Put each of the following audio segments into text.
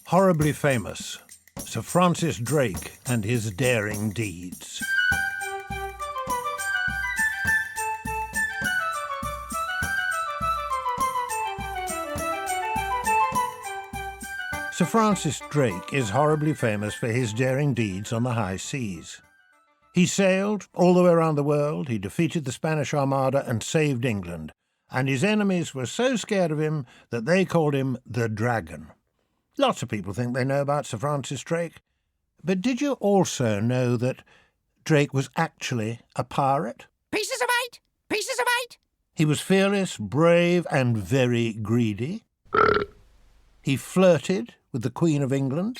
Horribly famous, Sir Francis Drake and his daring deeds. Sir Francis Drake is horribly famous for his daring deeds on the high seas. He sailed all the way around the world, he defeated the Spanish Armada and saved England, and his enemies were so scared of him that they called him the Dragon. Lots of people think they know about Sir Francis Drake, but did you also know that Drake was actually a pirate? Pieces of eight! Pieces of eight! He was fearless, brave, and very greedy. He flirted with the Queen of England.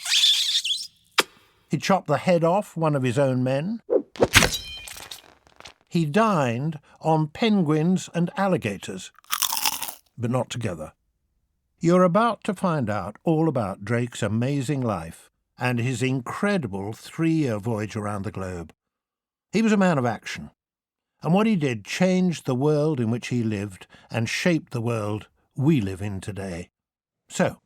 He chopped the head off one of his own men. He dined on penguins and alligators, but not together. You're about to find out all about Drake's amazing life and his incredible 3-year voyage around the globe. He was a man of action, and what he did changed the world in which he lived and shaped the world we live in today. So,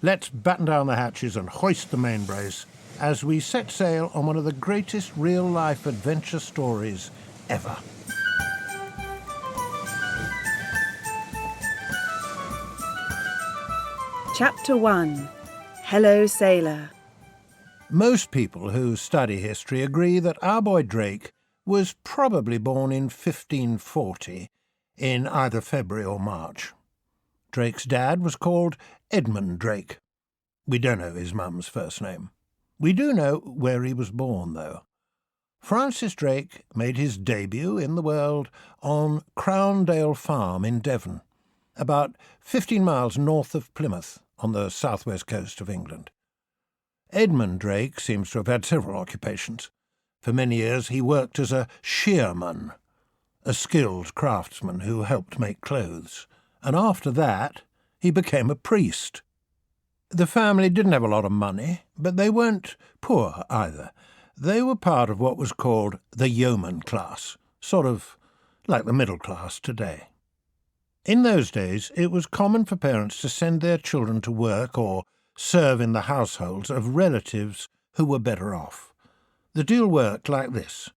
let's batten down the hatches and hoist the main brace as we set sail on one of the greatest real-life adventure stories ever. Chapter 1. Hello, Sailor. Most people who study history agree that our boy Drake was probably born in 1540, in either February or March. Drake's dad was called Edmund Drake. We don't know his mum's first name. We do know where he was born, though. Francis Drake made his debut in the world on Crowndale Farm in Devon, about 15 miles north of Plymouth, on the southwest coast of England. Edmund Drake seems to have had several occupations. For many years he worked as a shearman, a skilled craftsman who helped make clothes, and after that he became a priest. The family didn't have a lot of money, but they weren't poor either. They were part of what was called the yeoman class, sort of like the middle class today. In those days, it was common for parents to send their children to work or serve in the households of relatives who were better off. The deal worked like this.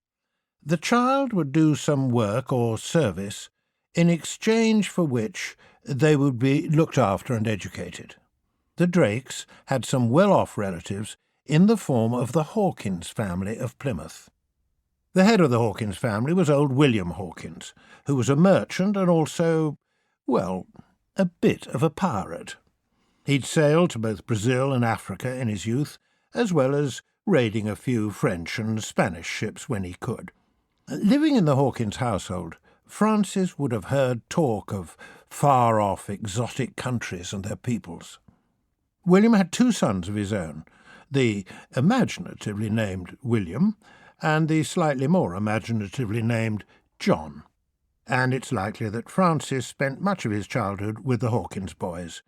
The child would do some work or service in exchange for which they would be looked after and educated. The Drakes had some well-off relatives in the form of the Hawkins family of Plymouth. The head of the Hawkins family was old William Hawkins, who was a merchant and also, well, a bit of a pirate. He'd sailed to both Brazil and Africa in his youth, as well as raiding a few French and Spanish ships when he could. Living in the Hawkins household, Francis would have heard talk of far-off exotic countries and their peoples. William had 2 sons of his own, the imaginatively named William and the slightly more imaginatively named John. And it's likely that Francis spent much of his childhood with the Hawkins boys,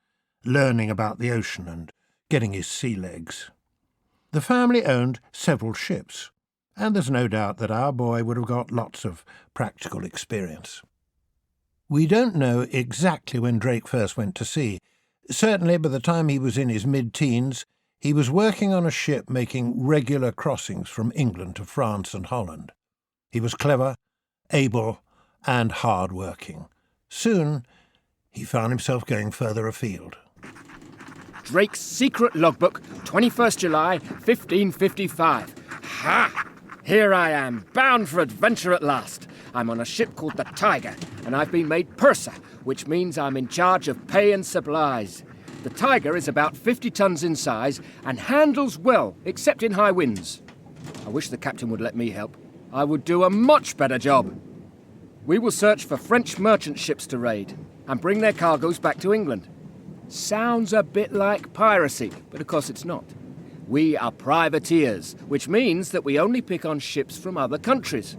learning about the ocean and getting his sea legs. The family owned several ships, and there's no doubt that our boy would have got lots of practical experience. We don't know exactly when Drake first went to sea. Certainly by the time he was in his mid-teens, he was working on a ship making regular crossings from England to France and Holland. He was clever, able, and hard-working. Soon, he found himself going further afield. Drake's secret logbook, 21st July, 1555. Ha! Here I am, bound for adventure at last. I'm on a ship called the Tiger, and I've been made purser, which means I'm in charge of pay and supplies. The Tiger is about 50 tons in size and handles well, except in high winds. I wish the captain would let me help. I would do a much better job. We will search for French merchant ships to raid and bring their cargoes back to England. Sounds a bit like piracy, but of course it's not. We are privateers, which means that we only pick on ships from other countries.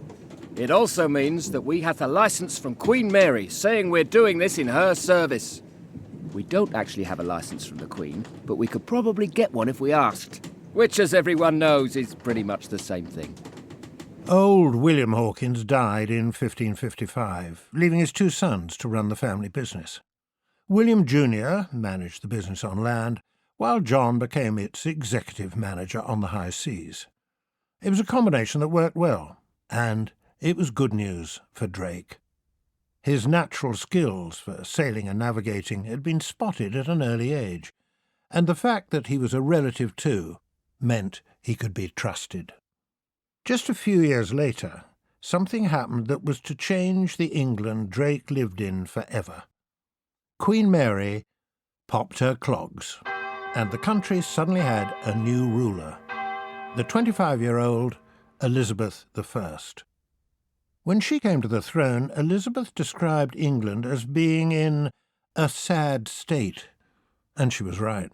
It also means that we have a license from Queen Mary saying we're doing this in her service. We don't actually have a license from the Queen, but we could probably get one if we asked, which, as everyone knows, is pretty much the same thing. Old William Hawkins died in 1555, leaving his 2 sons to run the family business. William Jr. managed the business on land, while John became its executive manager on the high seas. It was a combination that worked well, and it was good news for Drake. His natural skills for sailing and navigating had been spotted at an early age, and the fact that he was a relative too meant he could be trusted. Just a few years later, something happened that was to change the England Drake lived in forever. Queen Mary popped her clogs, and the country suddenly had a new ruler, the 25-year-old Elizabeth I. When she came to the throne, Elizabeth described England as being in a sad state, and she was right.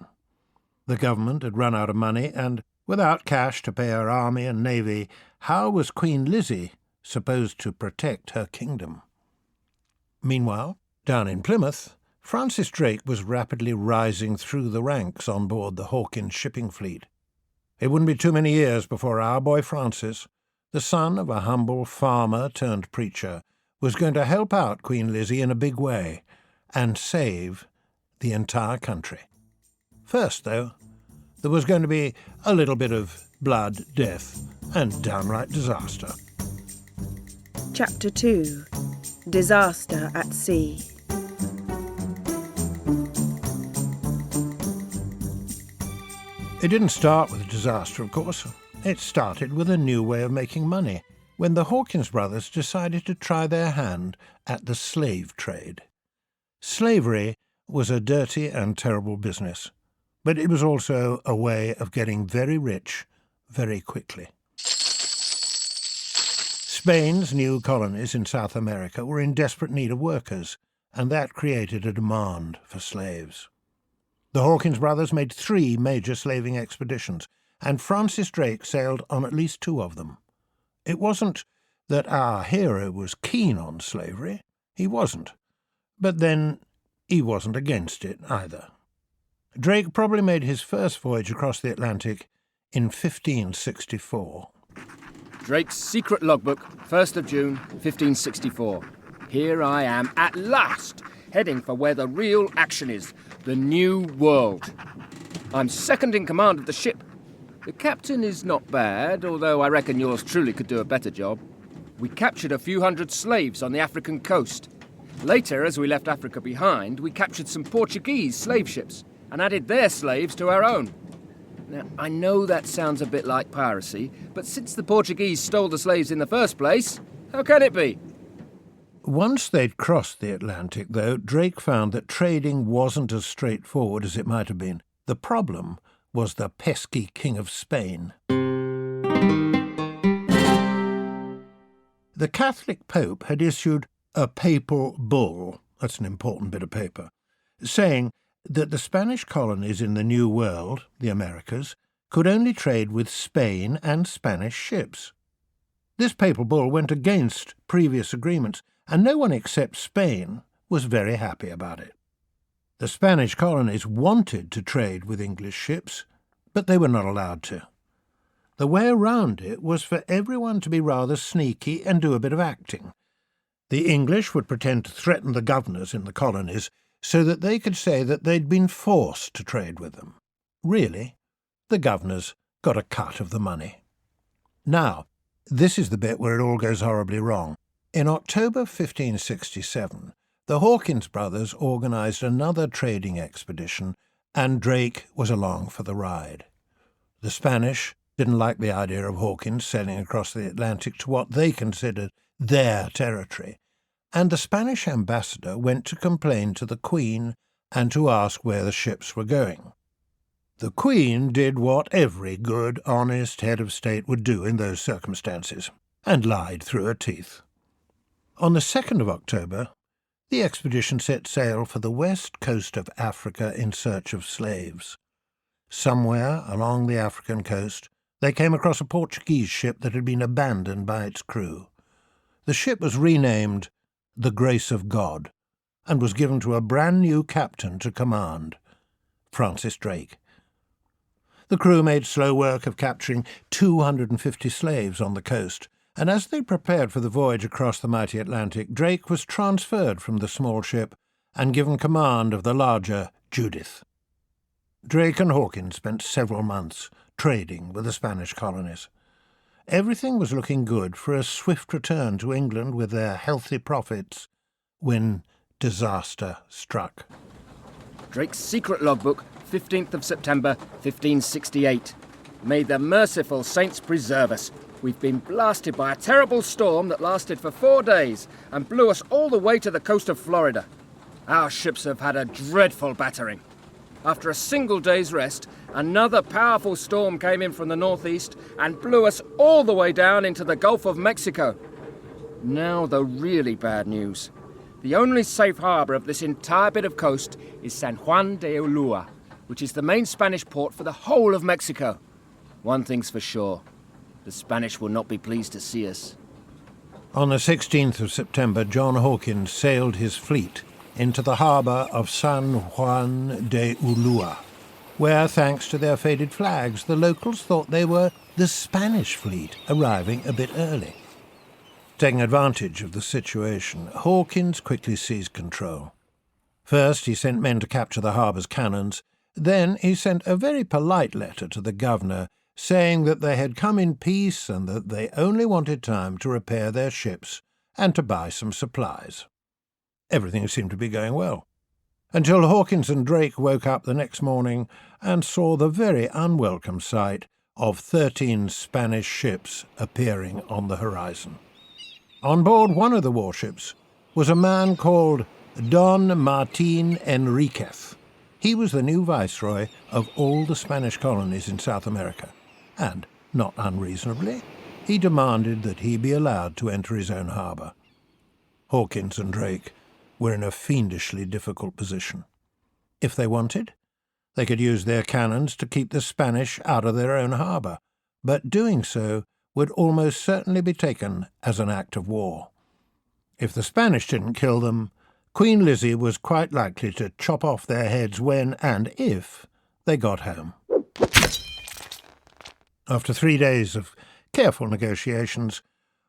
The government had run out of money, and without cash to pay her army and navy, how was Queen Lizzie supposed to protect her kingdom? Meanwhile, down in Plymouth, Francis Drake was rapidly rising through the ranks on board the Hawkins shipping fleet. It wouldn't be too many years before our boy Francis, the son of a humble farmer-turned-preacher, was going to help out Queen Lizzie in a big way and save the entire country. First, though, there was going to be a little bit of blood, death, and downright disaster. Chapter 2. Disaster at Sea. It didn't start with a disaster, of course. It started with a new way of making money, when the Hawkins brothers decided to try their hand at the slave trade. Slavery was a dirty and terrible business, but it was also a way of getting very rich very quickly. Spain's new colonies in South America were in desperate need of workers, and that created a demand for slaves. The Hawkins brothers made 3 major slaving expeditions, and Francis Drake sailed on at least 2 of them. It wasn't that our hero was keen on slavery. He wasn't. But then he wasn't against it either. Drake probably made his first voyage across the Atlantic in 1564. Drake's secret logbook, 1st of June, 1564. Here I am at last, heading for where the real action is, the New World. I'm second in command of the ship. The captain is not bad, although I reckon yours truly could do a better job. We captured a few hundred slaves on the African coast. Later, as we left Africa behind, we captured some Portuguese slave ships and added their slaves to our own. Now, I know that sounds a bit like piracy, but since the Portuguese stole the slaves in the first place, how can it be? Once they'd crossed the Atlantic, though, Drake found that trading wasn't as straightforward as it might have been. The problem was the pesky King of Spain. The Catholic Pope had issued a papal bull, that's an important bit of paper, saying that the Spanish colonies in the New World, the Americas, could only trade with Spain and Spanish ships. This papal bull went against previous agreements, and no one except Spain was very happy about it. The Spanish colonies wanted to trade with English ships, but they were not allowed to. The way around it was for everyone to be rather sneaky and do a bit of acting. The English would pretend to threaten the governors in the colonies so that they could say that they'd been forced to trade with them. Really, the governors got a cut of the money. Now, this is the bit where it all goes horribly wrong. In October 1567, the Hawkins brothers organised another trading expedition, and Drake was along for the ride. The Spanish didn't like the idea of Hawkins sailing across the Atlantic to what they considered their territory, and the Spanish ambassador went to complain to the Queen and to ask where the ships were going. The Queen did what every good, honest head of state would do in those circumstances, and lied through her teeth. On the 2nd of October, the expedition set sail for the west coast of Africa in search of slaves. Somewhere along the African coast, they came across a Portuguese ship that had been abandoned by its crew. The ship was renamed the Grace of God and was given to a brand new captain to command, Francis Drake. The crew made slow work of capturing 250 slaves on the coast, and as they prepared for the voyage across the mighty Atlantic, Drake was transferred from the small ship and given command of the larger Judith. Drake and Hawkins spent several months trading with the Spanish colonies. Everything was looking good for a swift return to England with their healthy profits when disaster struck. Drake's secret logbook, 15th of September, 1568. May the merciful saints preserve us. We've been blasted by a terrible storm that lasted for 4 days and blew us all the way to the coast of Florida. Our ships have had a dreadful battering. After a single day's rest, another powerful storm came in from the northeast and blew us all the way down into the Gulf of Mexico. Now the really bad news. The only safe harbour of this entire bit of coast is San Juan de Ulua, which is the main Spanish port for the whole of Mexico. One thing's for sure, the Spanish will not be pleased to see us. On the 16th of September, John Hawkins sailed his fleet into the harbour of San Juan de Ulua, where, thanks to their faded flags, the locals thought they were the Spanish fleet arriving a bit early. Taking advantage of the situation, Hawkins quickly seized control. First, he sent men to capture the harbour's cannons. Then he sent a very polite letter to the governor saying that they had come in peace and that they only wanted time to repair their ships and to buy some supplies. Everything seemed to be going well, until Hawkins and Drake woke up the next morning and saw the very unwelcome sight of 13 Spanish ships appearing on the horizon. On board one of the warships was a man called Don Martín Enríquez. He was the new viceroy of all the Spanish colonies in South America, and, not unreasonably, he demanded that he be allowed to enter his own harbour. Hawkins and Drake were in a fiendishly difficult position. If they wanted, they could use their cannons to keep the Spanish out of their own harbour, but doing so would almost certainly be taken as an act of war. If the Spanish didn't kill them, Queen Lizzie was quite likely to chop off their heads when and if they got home. After 3 days of careful negotiations,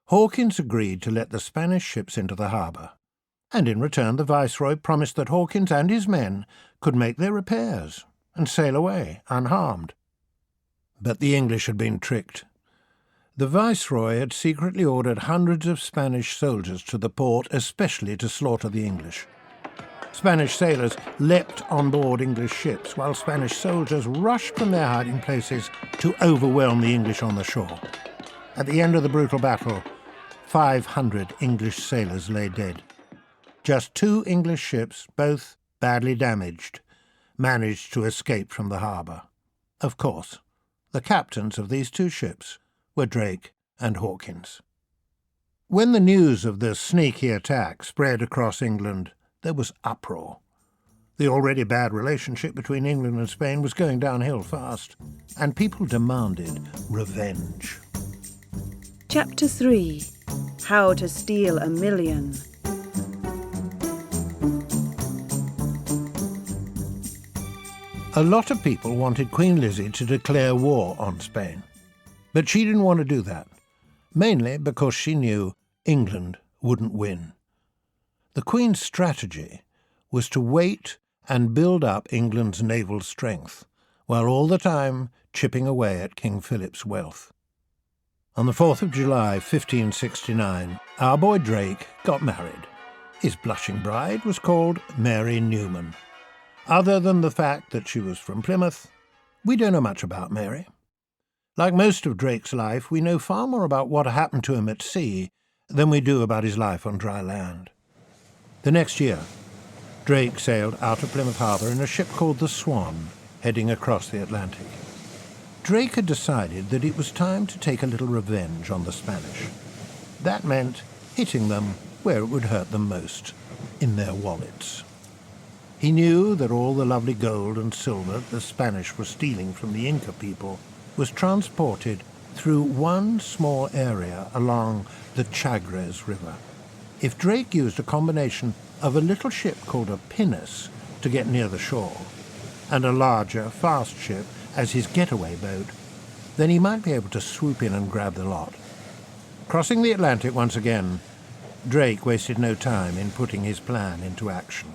Hawkins agreed to let the Spanish ships into the harbour, and in return the Viceroy promised that Hawkins and his men could make their repairs and sail away unharmed. But the English had been tricked. The Viceroy had secretly ordered hundreds of Spanish soldiers to the port, especially to slaughter the English. Spanish sailors leapt on board English ships, while Spanish soldiers rushed from their hiding places to overwhelm the English on the shore. At the end of the brutal battle, 500 English sailors lay dead. Just 2 English ships, both badly damaged, managed to escape from the harbour. Of course, the captains of these 2 ships were Drake and Hawkins. When the news of the sneaky attack spread across England, there was uproar. The already bad relationship between England and Spain was going downhill fast, and people demanded revenge. Chapter 3. How to Steal a Million. A lot of people wanted Queen Lizzie to declare war on Spain, but she didn't want to do that, mainly because she knew England wouldn't win. The Queen's strategy was to wait and build up England's naval strength, while all the time chipping away at King Philip's wealth. On the 4th of July, 1569, our boy Drake got married. His blushing bride was called Mary Newman. Other than the fact that she was from Plymouth, we don't know much about Mary. Like most of Drake's life, we know far more about what happened to him at sea than we do about his life on dry land. The next year, Drake sailed out of Plymouth Harbour in a ship called the Swan, heading across the Atlantic. Drake had decided that it was time to take a little revenge on the Spanish. That meant hitting them where it would hurt them most, in their wallets. He knew that all the lovely gold and silver the Spanish were stealing from the Inca people was transported through one small area along the Chagres River. If Drake used a combination of a little ship called a pinnace to get near the shore, and a larger, fast ship as his getaway boat, then he might be able to swoop in and grab the lot. Crossing the Atlantic once again, Drake wasted no time in putting his plan into action.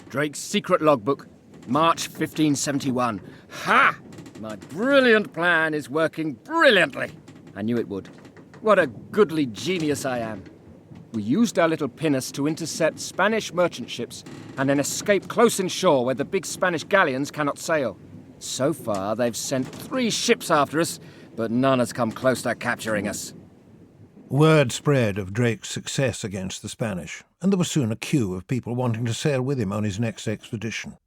Drake's secret logbook, March 1571. Ha! My brilliant plan is working brilliantly. I knew it would. What a goodly genius I am. We used our little pinnace to intercept Spanish merchant ships and then escape close inshore where the big Spanish galleons cannot sail. So far, they've sent 3 ships after us, but none has come close to capturing us. Word spread of Drake's success against the Spanish, and there was soon a queue of people wanting to sail with him on his next expedition.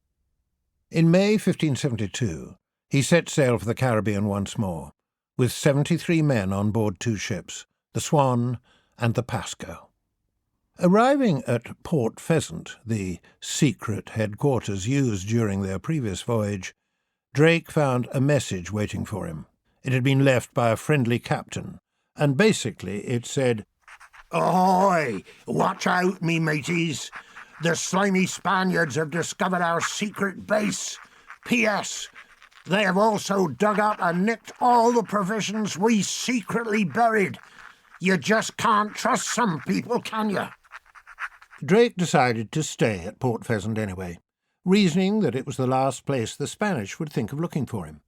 In May 1572, he set sail for the Caribbean once more, with 73 men on board 2 ships, the Swan and the Pasco. Arriving at Port Pheasant, the secret headquarters used during their previous voyage, Drake found a message waiting for him. It had been left by a friendly captain, and basically it said, "Ahoy! Watch out, me mateys. The slimy Spaniards have discovered our secret base. P.S. They have also dug up and nicked all the provisions we secretly buried. You just can't trust some people, can you?" Drake decided to stay at Port Pheasant anyway, reasoning that it was the last place the Spanish would think of looking for him.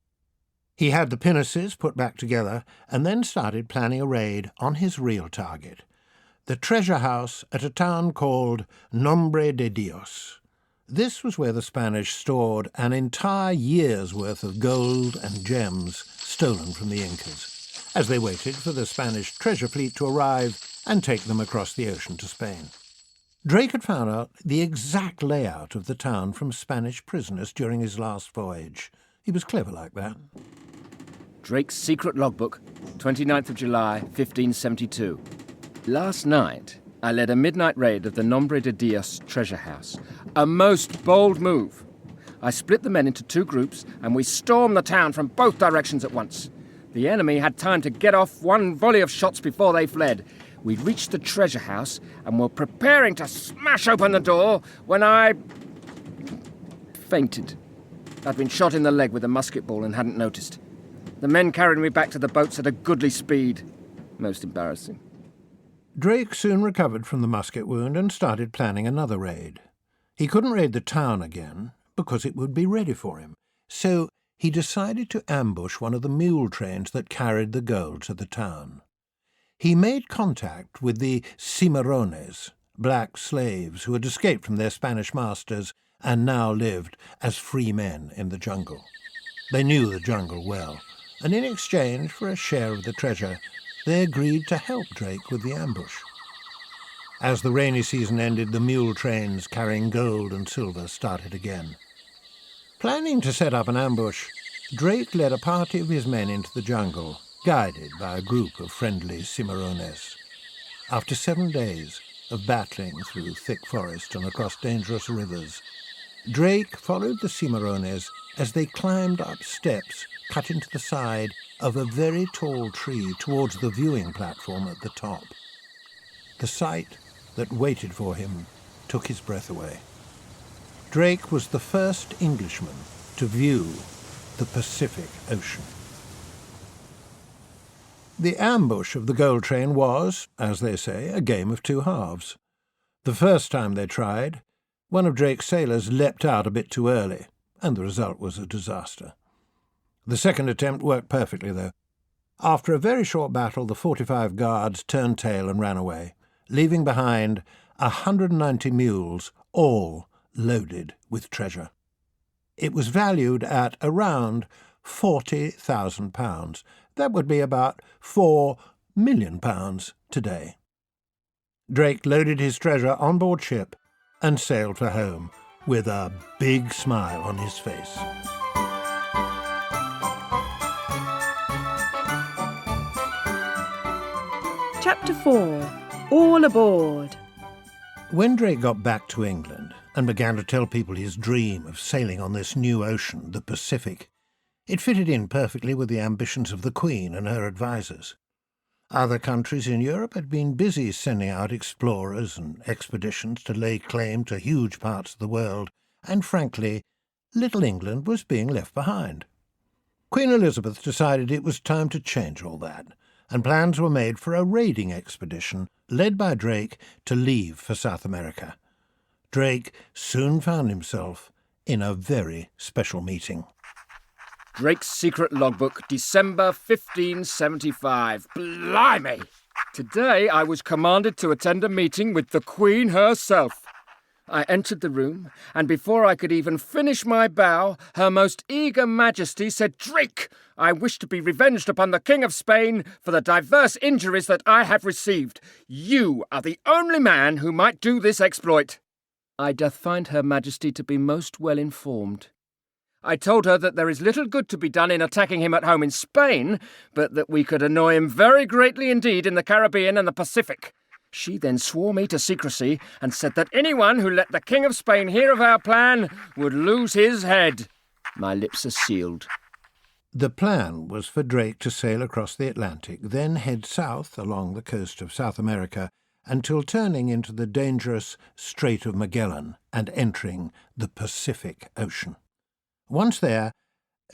He had the pinnaces put back together and then started planning a raid on his real target, the treasure house at a town called Nombre de Dios. This was where the Spanish stored an entire year's worth of gold and gems stolen from the Incas, as they waited for the Spanish treasure fleet to arrive and take them across the ocean to Spain. Drake had found out the exact layout of the town from Spanish prisoners during his last voyage. He was clever like that. Drake's secret logbook, 29th of July, 1572. Last night, I led a midnight raid of the Nombre de Dios treasure house. A most bold move. I split the men into 2 groups, and we stormed the town from both directions at once. The enemy had time to get off 1 volley of shots before they fled. We reached the treasure house and were preparing to smash open the door when I fainted. I'd been shot in the leg with a musket ball and hadn't noticed. The men carried me back to the boats at a goodly speed. Most embarrassing. Drake soon recovered from the musket wound and started planning another raid. He couldn't raid the town again because it would be ready for him, so he decided to ambush one of the mule trains that carried the gold to the town. He made contact with the cimarrones, black slaves who had escaped from their Spanish masters and now lived as free men in the jungle. They knew the jungle well, and in exchange for a share of the treasure, they agreed to help Drake with the ambush. As the rainy season ended, the mule trains carrying gold and silver started again. Planning to set up an ambush, Drake led a party of his men into the jungle, guided by a group of friendly cimarrones. After 7 days of battling through thick forest and across dangerous rivers, Drake followed the cimarrones as they climbed up steps cut into the side of a very tall tree towards the viewing platform at the top. The sight that waited for him took his breath away. Drake was the first Englishman to view the Pacific Ocean. The ambush of the gold train was, as they say, a game of 2 halves. The first time they tried, one of Drake's sailors leapt out a bit too early, and the result was a disaster. The second attempt worked perfectly, though. After a very short battle, the 45 guards turned tail and ran away, leaving behind 190 mules, all loaded with treasure. It was valued at around £40,000. That would be about £4 million today. Drake loaded his treasure on board ship and sailed for home with a big smile on his face. Chapter 4. All Aboard. When Drake got back to England and began to tell people his dream of sailing on this new ocean, the Pacific, it fitted in perfectly with the ambitions of the Queen and her advisers. Other countries in Europe had been busy sending out explorers and expeditions to lay claim to huge parts of the world, and frankly, little England was being left behind. Queen Elizabeth decided it was time to change all that, and plans were made for a raiding expedition led by Drake to leave for South America. Drake soon found himself in a very special meeting. Drake's Secret Logbook, December 1575. Blimey! Today I was commanded to attend a meeting with the Queen herself. I entered the room, and before I could even finish my bow, Her Most Eager Majesty said, "Drake, I wish to be revenged upon the King of Spain for the diverse injuries that I have received. You are the only man who might do this exploit." I doth find Her Majesty to be most well informed. I told her that there is little good to be done in attacking him at home in Spain, but that we could annoy him very greatly indeed in the Caribbean and the Pacific. She then swore me to secrecy and said that anyone who let the King of Spain hear of our plan would lose his head. My lips are sealed. The plan was for Drake to sail across the Atlantic, then head south along the coast of South America until turning into the dangerous Strait of Magellan and entering the Pacific Ocean. Once there,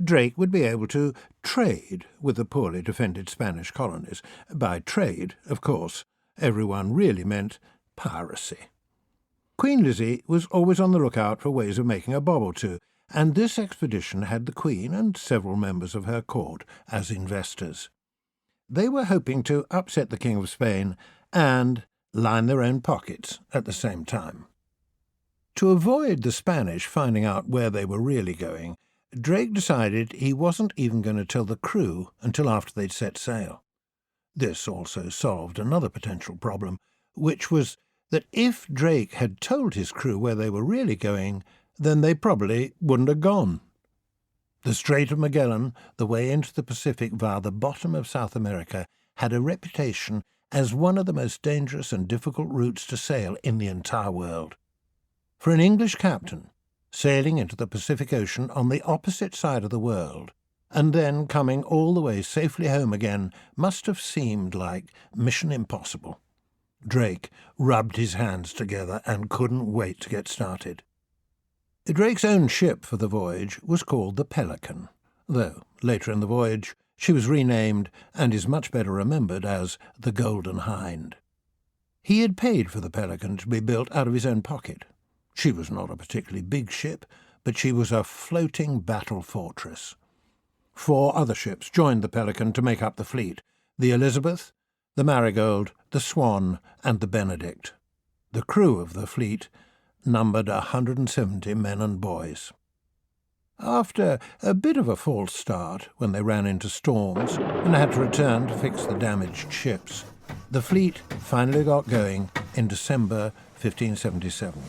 Drake would be able to trade with the poorly defended Spanish colonies. By trade, of course, everyone really meant piracy. Queen Lizzie was always on the lookout for ways of making a bob or two, and this expedition had the Queen and several members of her court as investors. They were hoping to upset the King of Spain and line their own pockets at the same time. To avoid the Spanish finding out where they were really going, Drake decided he wasn't even going to tell the crew until after they'd set sail. This also solved another potential problem, which was that if Drake had told his crew where they were really going, then they probably wouldn't have gone. The Strait of Magellan, the way into the Pacific via the bottom of South America, had a reputation as one of the most dangerous and difficult routes to sail in the entire world. For an English captain, sailing into the Pacific Ocean on the opposite side of the world, and then coming all the way safely home again, must have seemed like mission impossible. Drake rubbed his hands together and couldn't wait to get started. Drake's own ship for the voyage was called the Pelican, though later in the voyage she was renamed and is much better remembered as the Golden Hind. He had paid for the Pelican to be built out of his own pocket. She was not a particularly big ship, but she was a floating battle fortress. 4 other ships joined the Pelican to make up the fleet: the Elizabeth, the Marigold, the Swan, and the Benedict. The crew of the fleet numbered 170 men and boys. After a bit of a false start when they ran into storms and had to return to fix the damaged ships, the fleet finally got going in December 1577.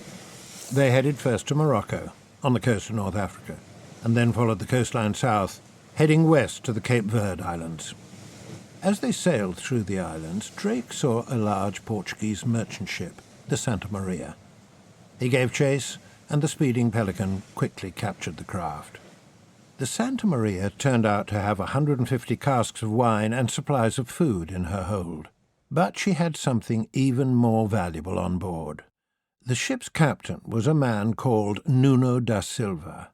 They headed first to Morocco, on the coast of North Africa, and then followed the coastline south, heading west to the Cape Verde Islands. As they sailed through the islands, Drake saw a large Portuguese merchant ship, the Santa Maria. He gave chase, and the speeding Pelican quickly captured the craft. The Santa Maria turned out to have 150 casks of wine and supplies of food in her hold. But she had something even more valuable on board. The ship's captain was a man called Nuno da Silva.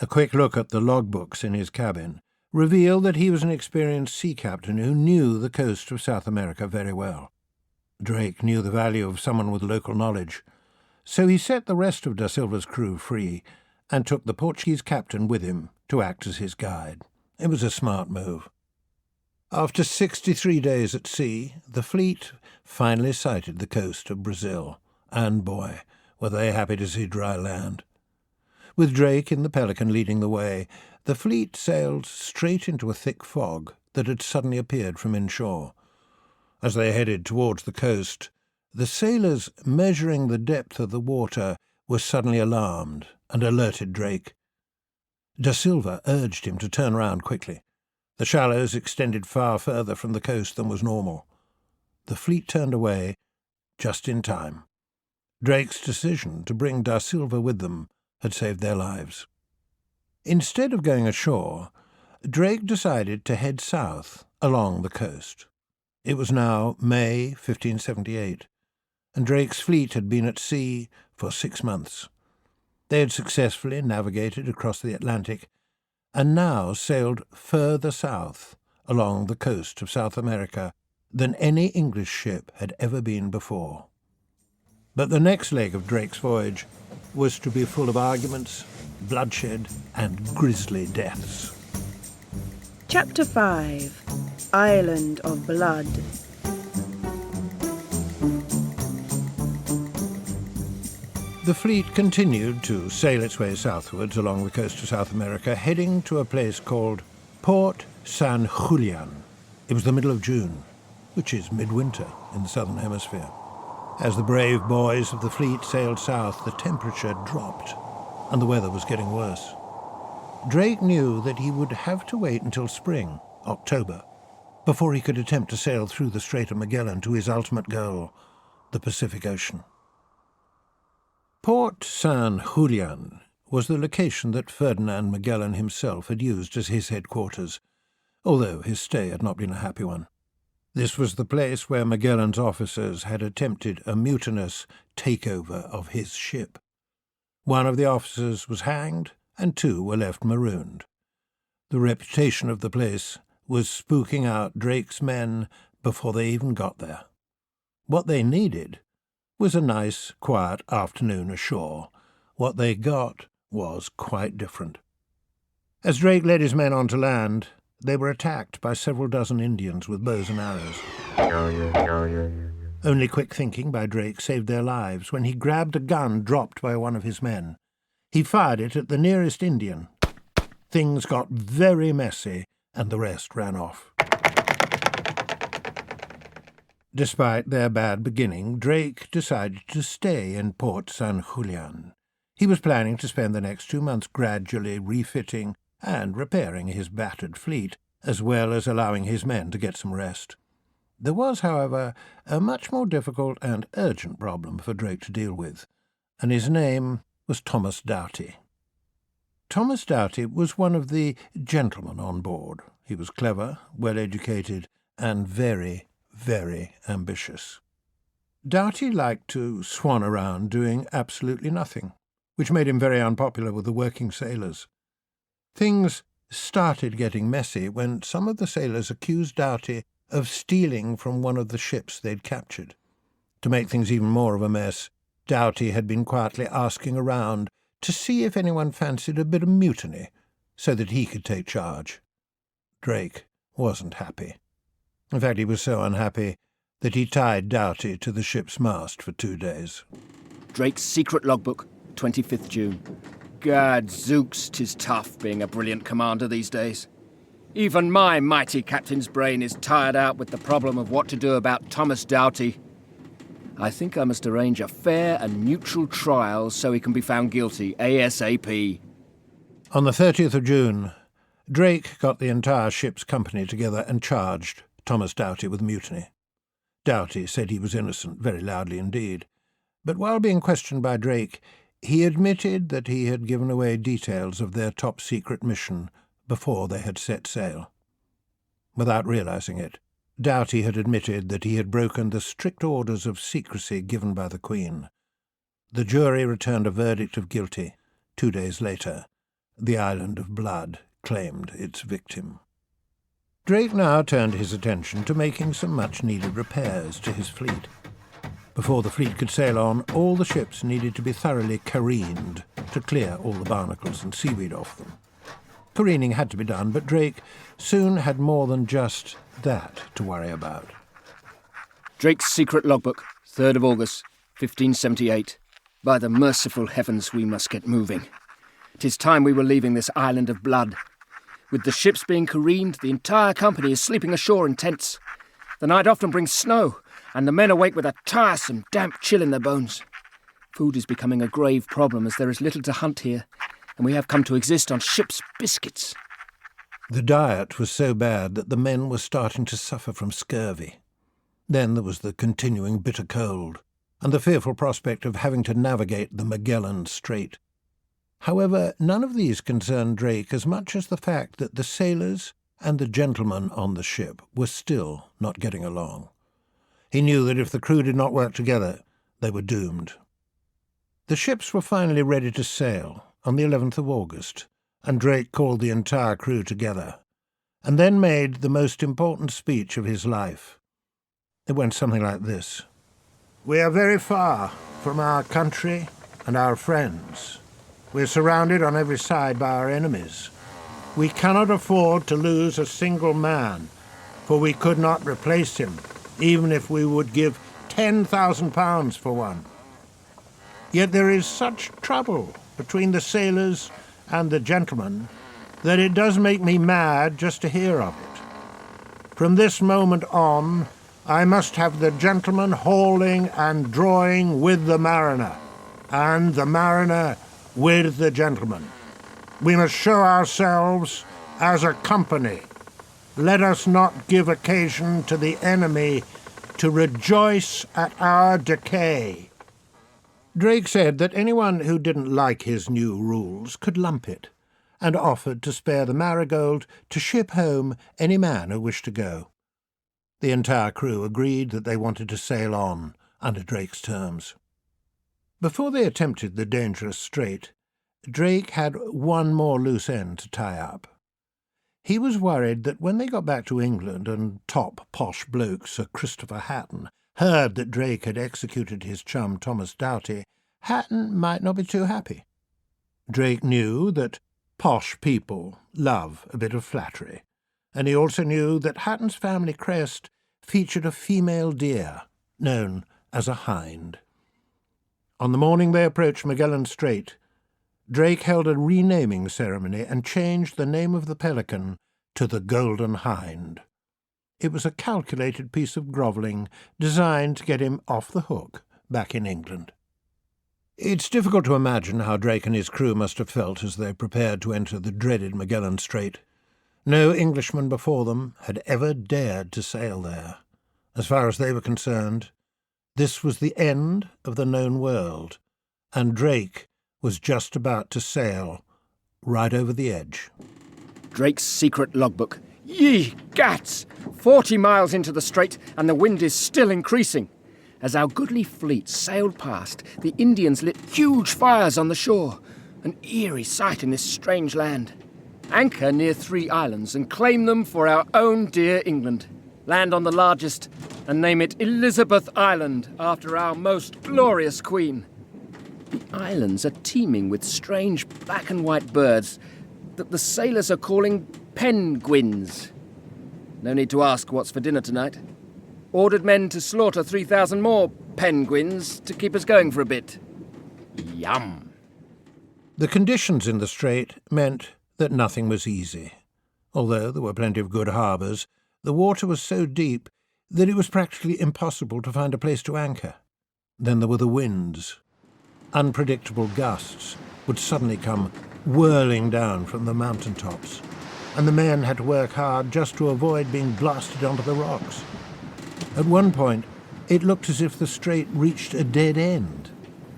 A quick look at the logbooks in his cabin revealed that he was an experienced sea captain who knew the coast of South America very well. Drake knew the value of someone with local knowledge, so he set the rest of da Silva's crew free and took the Portuguese captain with him to act as his guide. It was a smart move. After 63 days at sea, the fleet finally sighted the coast of Brazil, and boy, were they happy to see dry land. With Drake in the Pelican leading the way, the fleet sailed straight into a thick fog that had suddenly appeared from inshore. As they headed towards the coast, the sailors measuring the depth of the water were suddenly alarmed and alerted Drake. Da Silva urged him to turn round quickly. The shallows extended far further from the coast than was normal. The fleet turned away just in time. Drake's decision to bring da Silva with them had saved their lives. Instead of going ashore, Drake decided to head south along the coast. It was now May 1578, and Drake's fleet had been at sea for 6 months. They had successfully navigated across the Atlantic and now sailed further south along the coast of South America than any English ship had ever been before. But the next leg of Drake's voyage was to be full of arguments bloodshed, and grisly deaths. Chapter 5. Island of Blood. The fleet continued to sail its way southwards along the coast of South America, heading to a place called Port San Julian. It was the middle of June, which is midwinter in the southern hemisphere. As the brave boys of the fleet sailed south, the temperature dropped, and the weather was getting worse. Drake knew that he would have to wait until spring, October, before he could attempt to sail through the Strait of Magellan to his ultimate goal, the Pacific Ocean. Port San Julian was the location that Ferdinand Magellan himself had used as his headquarters, although his stay had not been a happy one. This was the place where Magellan's officers had attempted a mutinous takeover of his ship. One of the officers was hanged, and 2 were left marooned. The reputation of the place was spooking out Drake's men before they even got there. What they needed was a nice, quiet afternoon ashore. What they got was quite different. As Drake led his men onto land, they were attacked by several dozen Indians with bows and arrows. Only quick thinking by Drake saved their lives when he grabbed a gun dropped by one of his men. He fired it at the nearest Indian. Things got very messy, and the rest ran off. Despite their bad beginning, Drake decided to stay in Port San Julian. He was planning to spend the next 2 months gradually refitting and repairing his battered fleet, as well as allowing his men to get some rest. There was, however, a much more difficult and urgent problem for Drake to deal with, and his name was Thomas Doughty. Thomas Doughty was one of the gentlemen on board. He was clever, well-educated, and very, very ambitious. Doughty liked to swan around doing absolutely nothing, which made him very unpopular with the working sailors. Things started getting messy when some of the sailors accused Doughty of stealing from one of the ships they'd captured. To make things even more of a mess, Doughty had been quietly asking around to see if anyone fancied a bit of mutiny so that he could take charge. Drake wasn't happy. In fact, he was so unhappy that he tied Doughty to the ship's mast for 2 days. Drake's secret logbook, 25th June. Gadzooks, 'tis tough being a brilliant commander these days. Even my mighty captain's brain is tired out with the problem of what to do about Thomas Doughty. I think I must arrange a fair and neutral trial so he can be found guilty ASAP. On the 30th of June, Drake got the entire ship's company together and charged Thomas Doughty with mutiny. Doughty said he was innocent, very loudly indeed, but while being questioned by Drake, he admitted that he had given away details of their top-secret mission before they had set sail. Without realizing it, Doughty had admitted that he had broken the strict orders of secrecy given by the Queen. The jury returned a verdict of guilty. 2 days later, the Island of Blood claimed its victim. Drake now turned his attention to making some much-needed repairs to his fleet. Before the fleet could sail on, all the ships needed to be thoroughly careened to clear all the barnacles and seaweed off them. Careening had to be done, but Drake soon had more than just that to worry about. Drake's secret logbook, 3rd of August, 1578. By the merciful heavens, we must get moving. 'Tis time we were leaving this island of blood. With the ships being careened, the entire company is sleeping ashore in tents. The night often brings snow, and the men awake with a tiresome, damp chill in their bones. Food is becoming a grave problem as there is little to hunt here, and we have come to exist on ship's biscuits. The diet was so bad that the men were starting to suffer from scurvy. Then there was the continuing bitter cold, and the fearful prospect of having to navigate the Magellan Strait. However, none of these concerned Drake as much as the fact that the sailors and the gentlemen on the ship were still not getting along. He knew that if the crew did not work together, they were doomed. The ships were finally ready to sail on the 11th of August, and Drake called the entire crew together, and then made the most important speech of his life. It went something like this. "We are very far from our country and our friends. We're surrounded on every side by our enemies. We cannot afford to lose a single man, for we could not replace him, even if we would give £10,000 for one. Yet there is such trouble between the sailors and the gentlemen that it does make me mad just to hear of it. From this moment on, I must have the gentleman hauling and drawing with the mariner, and the mariner with the gentleman. We must show ourselves as a company. Let us not give occasion to the enemy to rejoice at our decay. Drake said that anyone who didn't like his new rules could lump it, and offered to spare the Marigold to ship home any man who wished to go. The entire crew agreed that they wanted to sail on under Drake's terms. Before they attempted the dangerous strait, Drake had one more loose end to tie up. He was worried that when they got back to England and top posh bloke Sir Christopher Hatton heard that Drake had executed his chum Thomas Doughty, Hatton might not be too happy. Drake knew that posh people love a bit of flattery, and he also knew that Hatton's family crest featured a female deer known as a hind. On the morning they approached Magellan Strait, Drake held a renaming ceremony and changed the name of the pelican to the Golden Hind. It was a calculated piece of grovelling designed to get him off the hook back in England. It's difficult to imagine how Drake and his crew must have felt as they prepared to enter the dreaded Magellan Strait. No Englishman before them had ever dared to sail there. As far as they were concerned, this was the end of the known world, and Drake was just about to sail right over the edge. Drake's secret logbook. Ye gats! 40 miles into the strait, and the wind is still increasing. As our goodly fleet sailed past, the Indians lit huge fires on the shore. An eerie sight in this strange land. Anchor near 3 islands and claim them for our own dear England. Land on the largest and name it Elizabeth Island, after our most glorious queen. The islands are teeming with strange black and white birds that the sailors are calling penguins. No need to ask what's for dinner tonight. Ordered men to slaughter 3,000 more penguins to keep us going for a bit. Yum. The conditions in the strait meant that nothing was easy. Although there were plenty of good harbours, the water was so deep that it was practically impossible to find a place to anchor. Then there were the winds. Unpredictable gusts would suddenly come whirling down from the mountain tops, and the men had to work hard just to avoid being blasted onto the rocks. At one point, it looked as if the strait reached a dead end,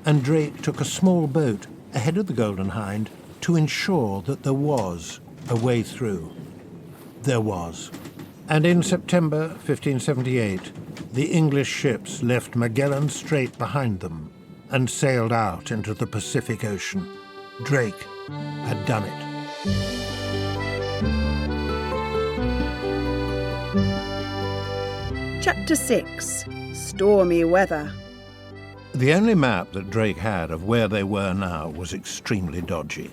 and Drake took a small boat ahead of the Golden Hind to ensure that there was a way through. There was. And in September 1578, the English ships left Magellan Strait behind them and sailed out into the Pacific Ocean. Drake had done it. Chapter 6. Stormy Weather. The only map that Drake had of where they were now was extremely dodgy.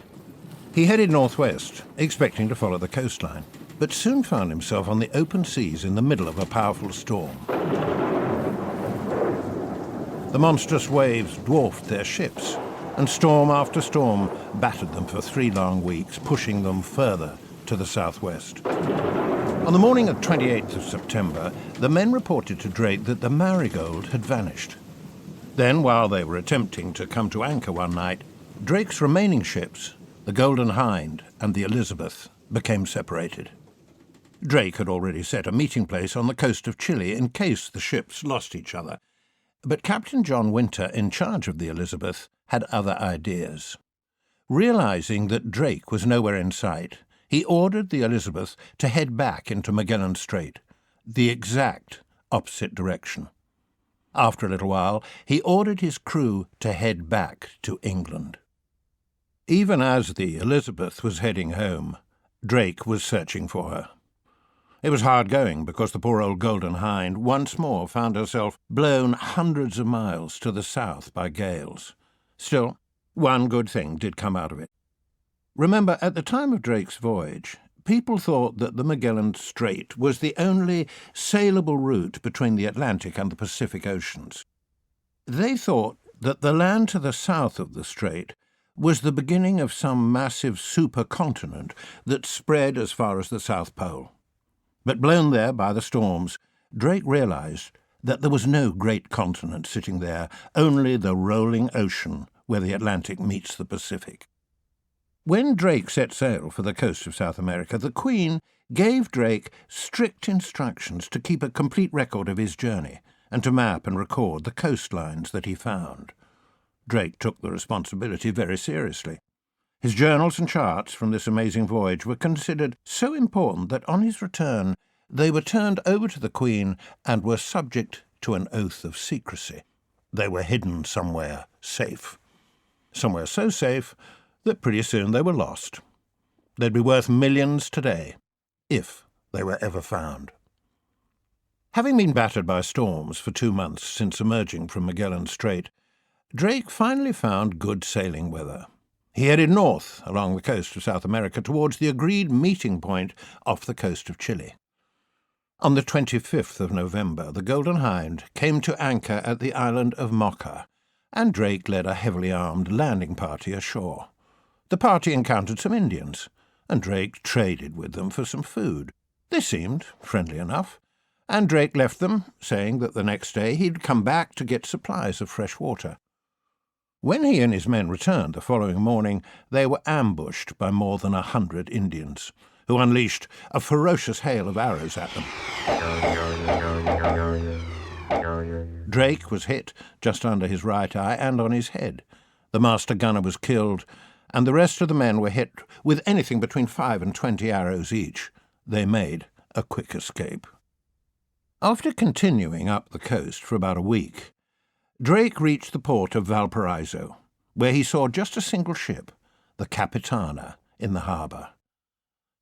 He headed northwest, expecting to follow the coastline, but soon found himself on the open seas in the middle of a powerful storm. The monstrous waves dwarfed their ships, and storm after storm battered them for 3 long weeks, pushing them further to the southwest. On the morning of 28th of September, the men reported to Drake that the Marigold had vanished. Then, while they were attempting to come to anchor one night, Drake's remaining ships, the Golden Hind and the Elizabeth, became separated. Drake had already set a meeting place on the coast of Chile in case the ships lost each other, but Captain John Winter, in charge of the Elizabeth, had other ideas. Realizing that Drake was nowhere in sight, he ordered the Elizabeth to head back into Magellan Strait, the exact opposite direction. After a little while, he ordered his crew to head back to England. Even as the Elizabeth was heading home, Drake was searching for her. It was hard going because the poor old Golden Hind once more found herself blown hundreds of miles to the south by gales. Still, One good thing did come out of it. Remember, at the time of Drake's voyage, people thought that the Magellan Strait was the only saleable route between the Atlantic and the Pacific Oceans. They thought that the land to the south of the strait was the beginning of some massive supercontinent that spread as far as the South Pole. But blown there by the storms, Drake realized that there was no great continent sitting there, only the rolling ocean where the Atlantic meets the Pacific. When Drake set sail for the coast of South America, the Queen gave Drake strict instructions to keep a complete record of his journey and to map and record the coastlines that he found. Drake took the responsibility very seriously. His journals and charts from this amazing voyage were considered so important that on his return they were turned over to the Queen and were subject to an oath of secrecy. They were hidden somewhere safe. Somewhere so safe that pretty soon they were lost. They'd be worth millions today, if they were ever found. Having been battered by storms for 2 months since emerging from Magellan Strait, Drake finally found good sailing weather. He headed north along the coast of South America towards the agreed meeting point off the coast of Chile. On the 25th of November, the Golden Hind came to anchor at the island of Mocha, and Drake led a heavily armed landing party ashore. The party encountered some Indians, and Drake traded with them for some food. They seemed friendly enough, and Drake left them, saying that the next day he'd come back to get supplies of fresh water. When he and his men returned the following morning, they were ambushed by more than 100 Indians, who unleashed a ferocious hail of arrows at them. Drake was hit just under his right eye and on his head. The master gunner was killed, and the rest of the men were hit with anything between 5 and 20 arrows each. They made a quick escape. After continuing up the coast for about a week, Drake reached the port of Valparaiso, where he saw just a single ship, the Capitana, in the harbour.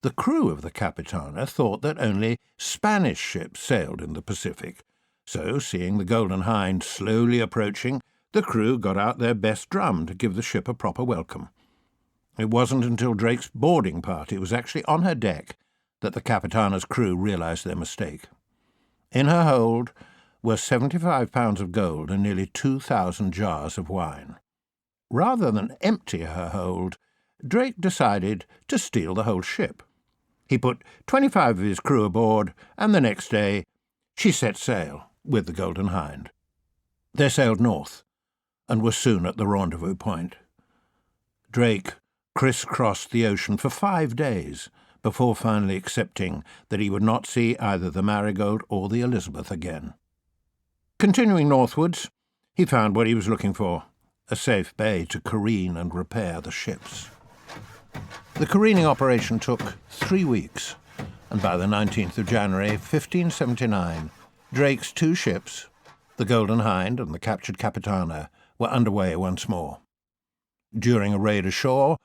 The crew of the Capitana thought that only Spanish ships sailed in the Pacific, so, seeing the Golden Hind slowly approaching, the crew got out their best drum to give the ship a proper welcome. It wasn't until Drake's boarding party was actually on her deck that the Capitana's crew realized their mistake. In her hold were 75 pounds of gold and nearly 2,000 jars of wine. Rather than empty her hold, Drake decided to steal the whole ship. He put 25 of his crew aboard, and the next day she set sail with the Golden Hind. They sailed north, and were soon at the rendezvous point. Drake crisscrossed the ocean for 5 days, before finally accepting that he would not see either the Marigold or the Elizabeth again. Continuing northwards, he found what he was looking for, a safe bay to careen and repair the ships. The careening operation took 3 weeks, and by the 19th of January, 1579, Drake's 2 ships, the Golden Hind and the captured Capitana, were underway once more. During a raid ashore,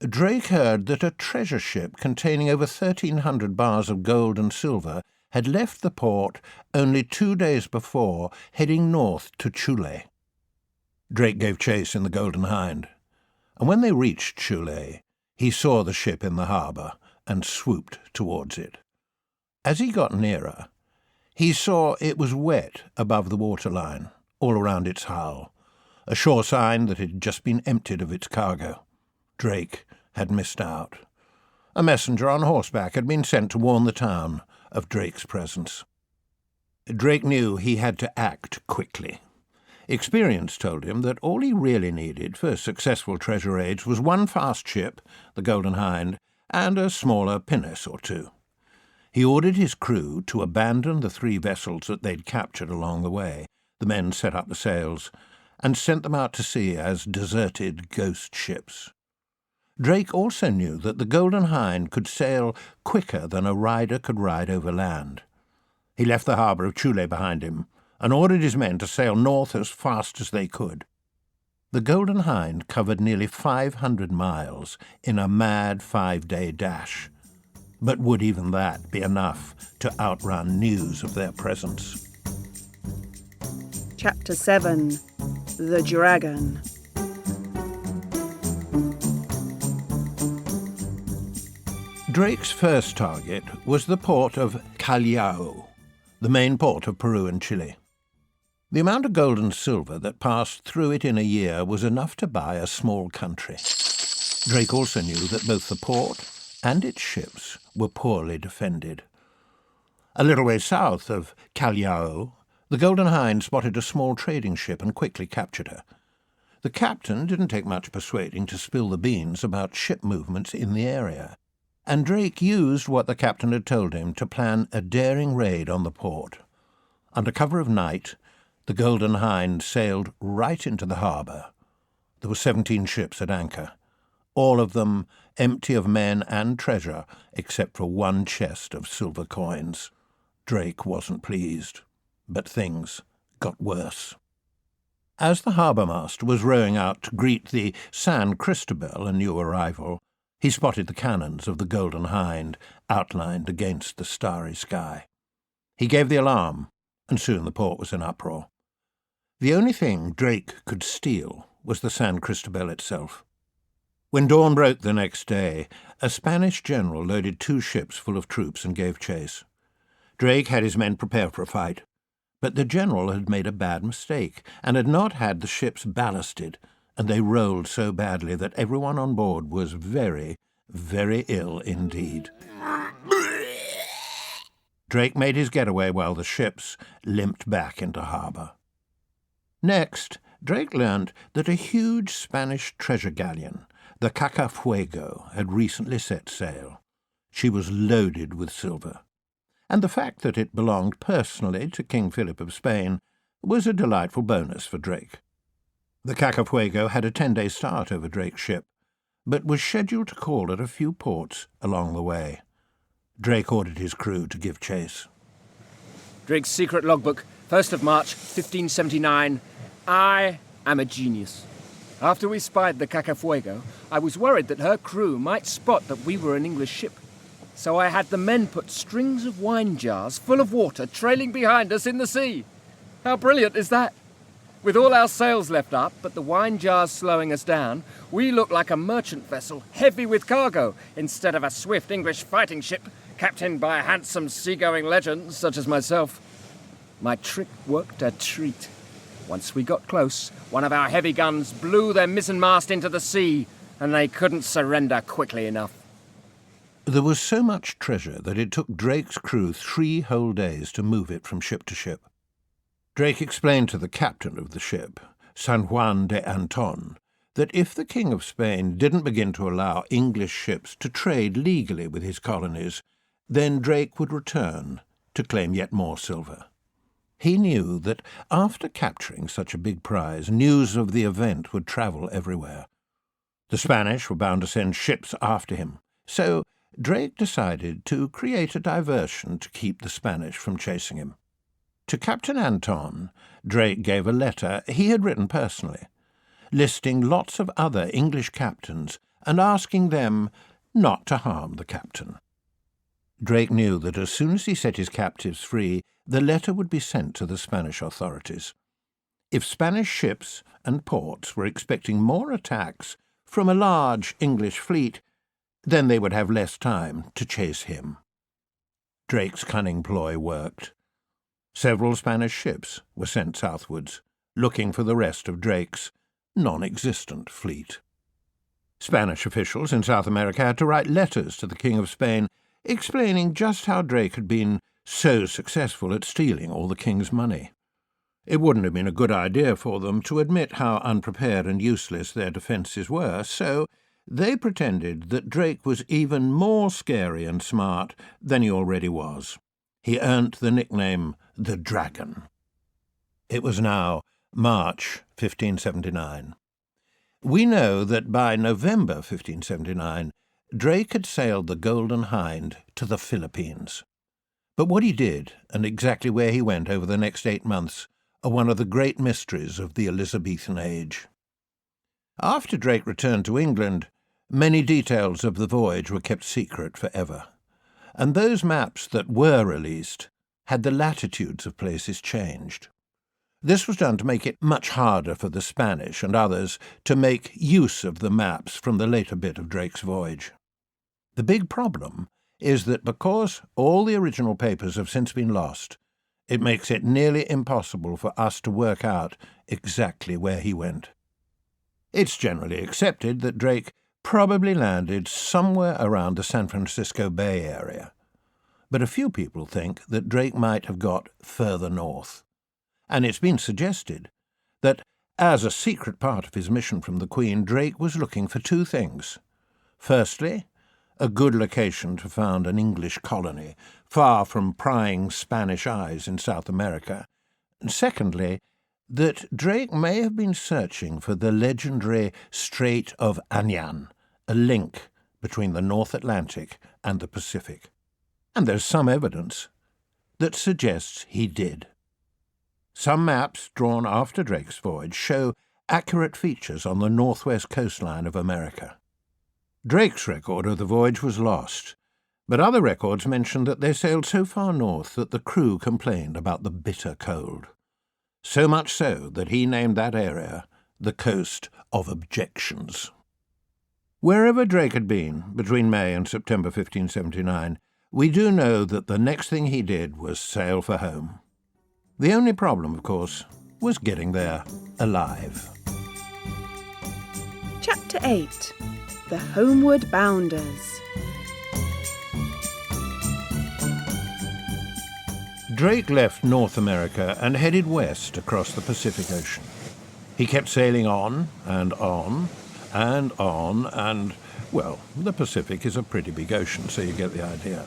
Drake heard that a treasure ship containing over 1,300 bars of gold and silver had left the port only 2 days before, heading north to Chile. Drake gave chase in the Golden Hind, and when they reached Chile, he saw the ship in the harbour and swooped towards it. As he got nearer, he saw it was wet above the waterline, all around its hull, a sure sign that it had just been emptied of its cargo. Drake had missed out. A messenger on horseback had been sent to warn the town of Drake's presence. Drake knew he had to act quickly. Experience told him that all he really needed for successful treasure raids was one fast ship, the Golden Hind, and a smaller pinnace or 2. He ordered his crew to abandon the 3 vessels that they'd captured along the way. The men set up the sails and sent them out to sea as deserted ghost ships. Drake also knew that the Golden Hind could sail quicker than a rider could ride over land. He left the harbour of Chile behind him and ordered his men to sail north as fast as they could. The Golden Hind covered nearly 500 miles in a mad 5-day dash. But would even that be enough to outrun news of their presence? Chapter 7. The Dragon. Drake's first target was the port of Callao, the main port of Peru and Chile. The amount of gold and silver that passed through it in a year was enough to buy a small country. Drake also knew that both the port and its ships were poorly defended. A little way south of Callao, the Golden Hind spotted a small trading ship and quickly captured her. The captain didn't take much persuading to spill the beans about ship movements in the area, and Drake used what the captain had told him to plan a daring raid on the port. Under cover of night, the Golden Hind sailed right into the harbour. There were 17 ships at anchor, all of them empty of men and treasure except for one chest of silver coins. Drake wasn't pleased, but things got worse. As the harbour-master was rowing out to greet the San Cristobal, a new arrival, he spotted the cannons of the Golden Hind outlined against the starry sky. He gave the alarm, and soon the port was in uproar. The only thing Drake could steal was the San Cristobal itself. When dawn broke the next day, a Spanish general loaded 2 ships full of troops and gave chase. Drake had his men prepare for a fight, but the general had made a bad mistake and had not had the ships ballasted, and they rolled so badly that everyone on board was very, very ill indeed. Drake made his getaway while the ships limped back into harbour. Next, Drake learned that a huge Spanish treasure galleon, the Cacafuego, had recently set sail. She was loaded with silver, and the fact that it belonged personally to King Philip of Spain was a delightful bonus for Drake. The Cacafuego had a 10-day start over Drake's ship, but was scheduled to call at a few ports along the way. Drake ordered his crew to give chase. Drake's secret logbook, 1st of March, 1579. I am a genius. After we spied the Cacafuego, I was worried that her crew might spot that we were an English ship. So I had the men put strings of wine jars full of water trailing behind us in the sea. How brilliant is that? With all our sails left up, but the wine jars slowing us down, we looked like a merchant vessel heavy with cargo, instead of a swift English fighting ship captained by handsome seagoing legends such as myself. My trick worked a treat. Once we got close, one of our heavy guns blew their mizzenmast into the sea, and they couldn't surrender quickly enough. There was so much treasure that it took Drake's crew 3 whole days to move it from ship to ship. Drake explained to the captain of the ship, San Juan de Anton, that if the King of Spain didn't begin to allow English ships to trade legally with his colonies, then Drake would return to claim yet more silver. He knew that after capturing such a big prize, news of the event would travel everywhere. The Spanish were bound to send ships after him, so Drake decided to create a diversion to keep the Spanish from chasing him. To Captain Anton, Drake gave a letter he had written personally, listing lots of other English captains and asking them not to harm the captain. Drake knew that as soon as he set his captives free, the letter would be sent to the Spanish authorities. If Spanish ships and ports were expecting more attacks from a large English fleet, then they would have less time to chase him. Drake's cunning ploy worked. Several Spanish ships were sent southwards, looking for the rest of Drake's non-existent fleet. Spanish officials in South America had to write letters to the King of Spain explaining just how Drake had been so successful at stealing all the king's money. It wouldn't have been a good idea for them to admit how unprepared and useless their defences were, so they pretended that Drake was even more scary and smart than he already was. He earned the nickname the Dragon. It was now March 1579. We know that by November 1579, Drake had sailed the Golden Hind to the Philippines. But what he did, and exactly where he went over the next 8 months, are one of the great mysteries of the Elizabethan age. After Drake returned to England, many details of the voyage were kept secret forever, and those maps that were released had the latitudes of places changed. This was done to make it much harder for the Spanish and others to make use of the maps from the later bit of Drake's voyage. The big problem is that because all the original papers have since been lost, it makes it nearly impossible for us to work out exactly where he went. It's generally accepted that Drake probably landed somewhere around the San Francisco Bay area, but a few people think that Drake might have got further north. And it's been suggested that, as a secret part of his mission from the Queen, Drake was looking for two things. Firstly, a good location to found an English colony, far from prying Spanish eyes in South America. And secondly, that Drake may have been searching for the legendary Strait of Anyan, a link between the North Atlantic and the Pacific. And there's some evidence that suggests he did. Some maps drawn after Drake's voyage show accurate features on the northwest coastline of America. Drake's record of the voyage was lost, but other records mention that they sailed so far north that the crew complained about the bitter cold. So much so that he named that area the Coast of Objections. Wherever Drake had been between May and September 1579, we do know that the next thing he did was sail for home. The only problem, of course, was getting there alive. Chapter 8. The Homeward Bounders. Drake left North America and headed west across the Pacific Ocean. He kept sailing on and on and on and, well, the Pacific is a pretty big ocean, so you get the idea.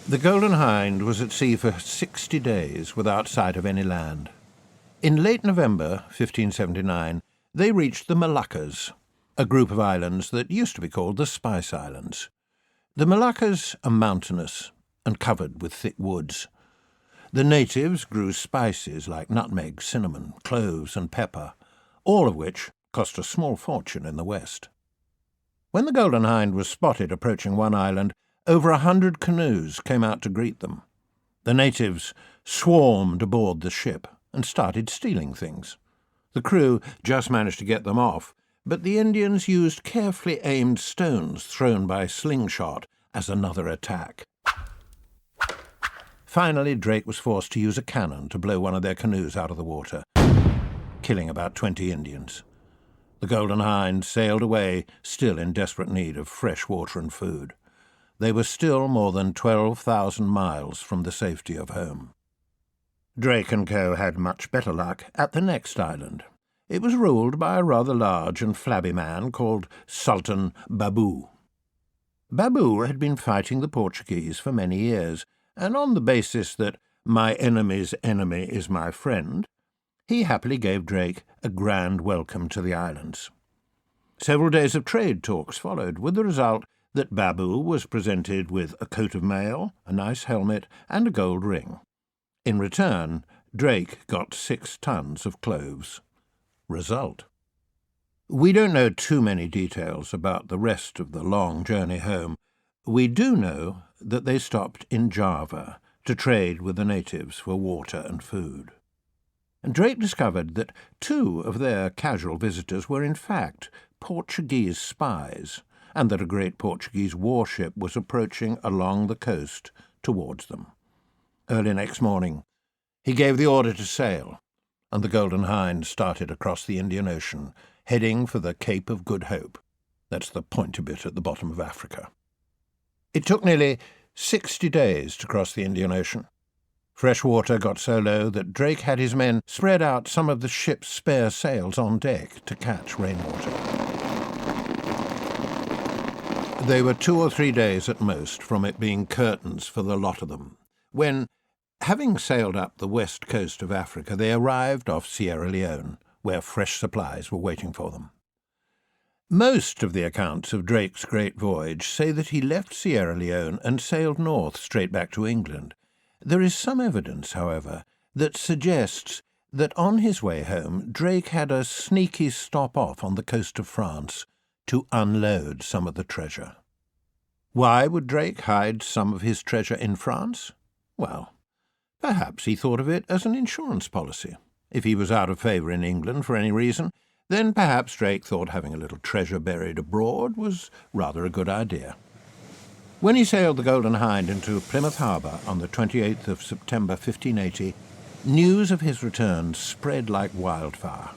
The Golden Hind was at sea for 60 days without sight of any land. In late November 1579, they reached the Moluccas, a group of islands that used to be called the Spice Islands. The Moluccas are mountainous and covered with thick woods. The natives grew spices like nutmeg, cinnamon, cloves and pepper, all of which cost a small fortune in the West. When the Golden Hind was spotted approaching one island, over 100 canoes came out to greet them. The natives swarmed aboard the ship and started stealing things. The crew just managed to get them off, but the Indians used carefully aimed stones thrown by slingshot as another attack. Finally, Drake was forced to use a cannon to blow one of their canoes out of the water, killing about 20 Indians. The Golden Hind sailed away, still in desperate need of fresh water and food. They were still more than 12,000 miles from the safety of home. Drake and co. had much better luck at the next island. It was ruled by a rather large and flabby man called Sultan Baboo. Baboo had been fighting the Portuguese for many years, and on the basis that my enemy's enemy is my friend, he happily gave Drake a grand welcome to the islands. Several days of trade talks followed, with the result that Baboo was presented with a coat of mail, a nice helmet, and a gold ring. In return, Drake got 6 tons of cloves. Result: we don't know too many details about the rest of the long journey home. We do know that they stopped in Java to trade with the natives for water and food. And Drake discovered that 2 of their casual visitors were in fact Portuguese spies, and that a great Portuguese warship was approaching along the coast towards them. Early next morning, he gave the order to sail, and the Golden Hind started across the Indian Ocean, heading for the Cape of Good Hope. That's the pointy bit at the bottom of Africa. It took nearly 60 days to cross the Indian Ocean. Fresh water got so low that Drake had his men spread out some of the ship's spare sails on deck to catch rainwater. They were 2 or 3 days at most from it being curtains for the lot of them, when, having sailed up the west coast of Africa, they arrived off Sierra Leone, where fresh supplies were waiting for them. Most of the accounts of Drake's great voyage say that he left Sierra Leone and sailed north straight back to England. There is some evidence, however, that suggests that on his way home Drake had a sneaky stop-off on the coast of France to unload some of the treasure. Why would Drake hide some of his treasure in France? Well, perhaps he thought of it as an insurance policy. If he was out of favour in England for any reason, then perhaps Drake thought having a little treasure buried abroad was rather a good idea. When he sailed the Golden Hind into Plymouth Harbour on the 28th of September 1580, news of his return spread like wildfire.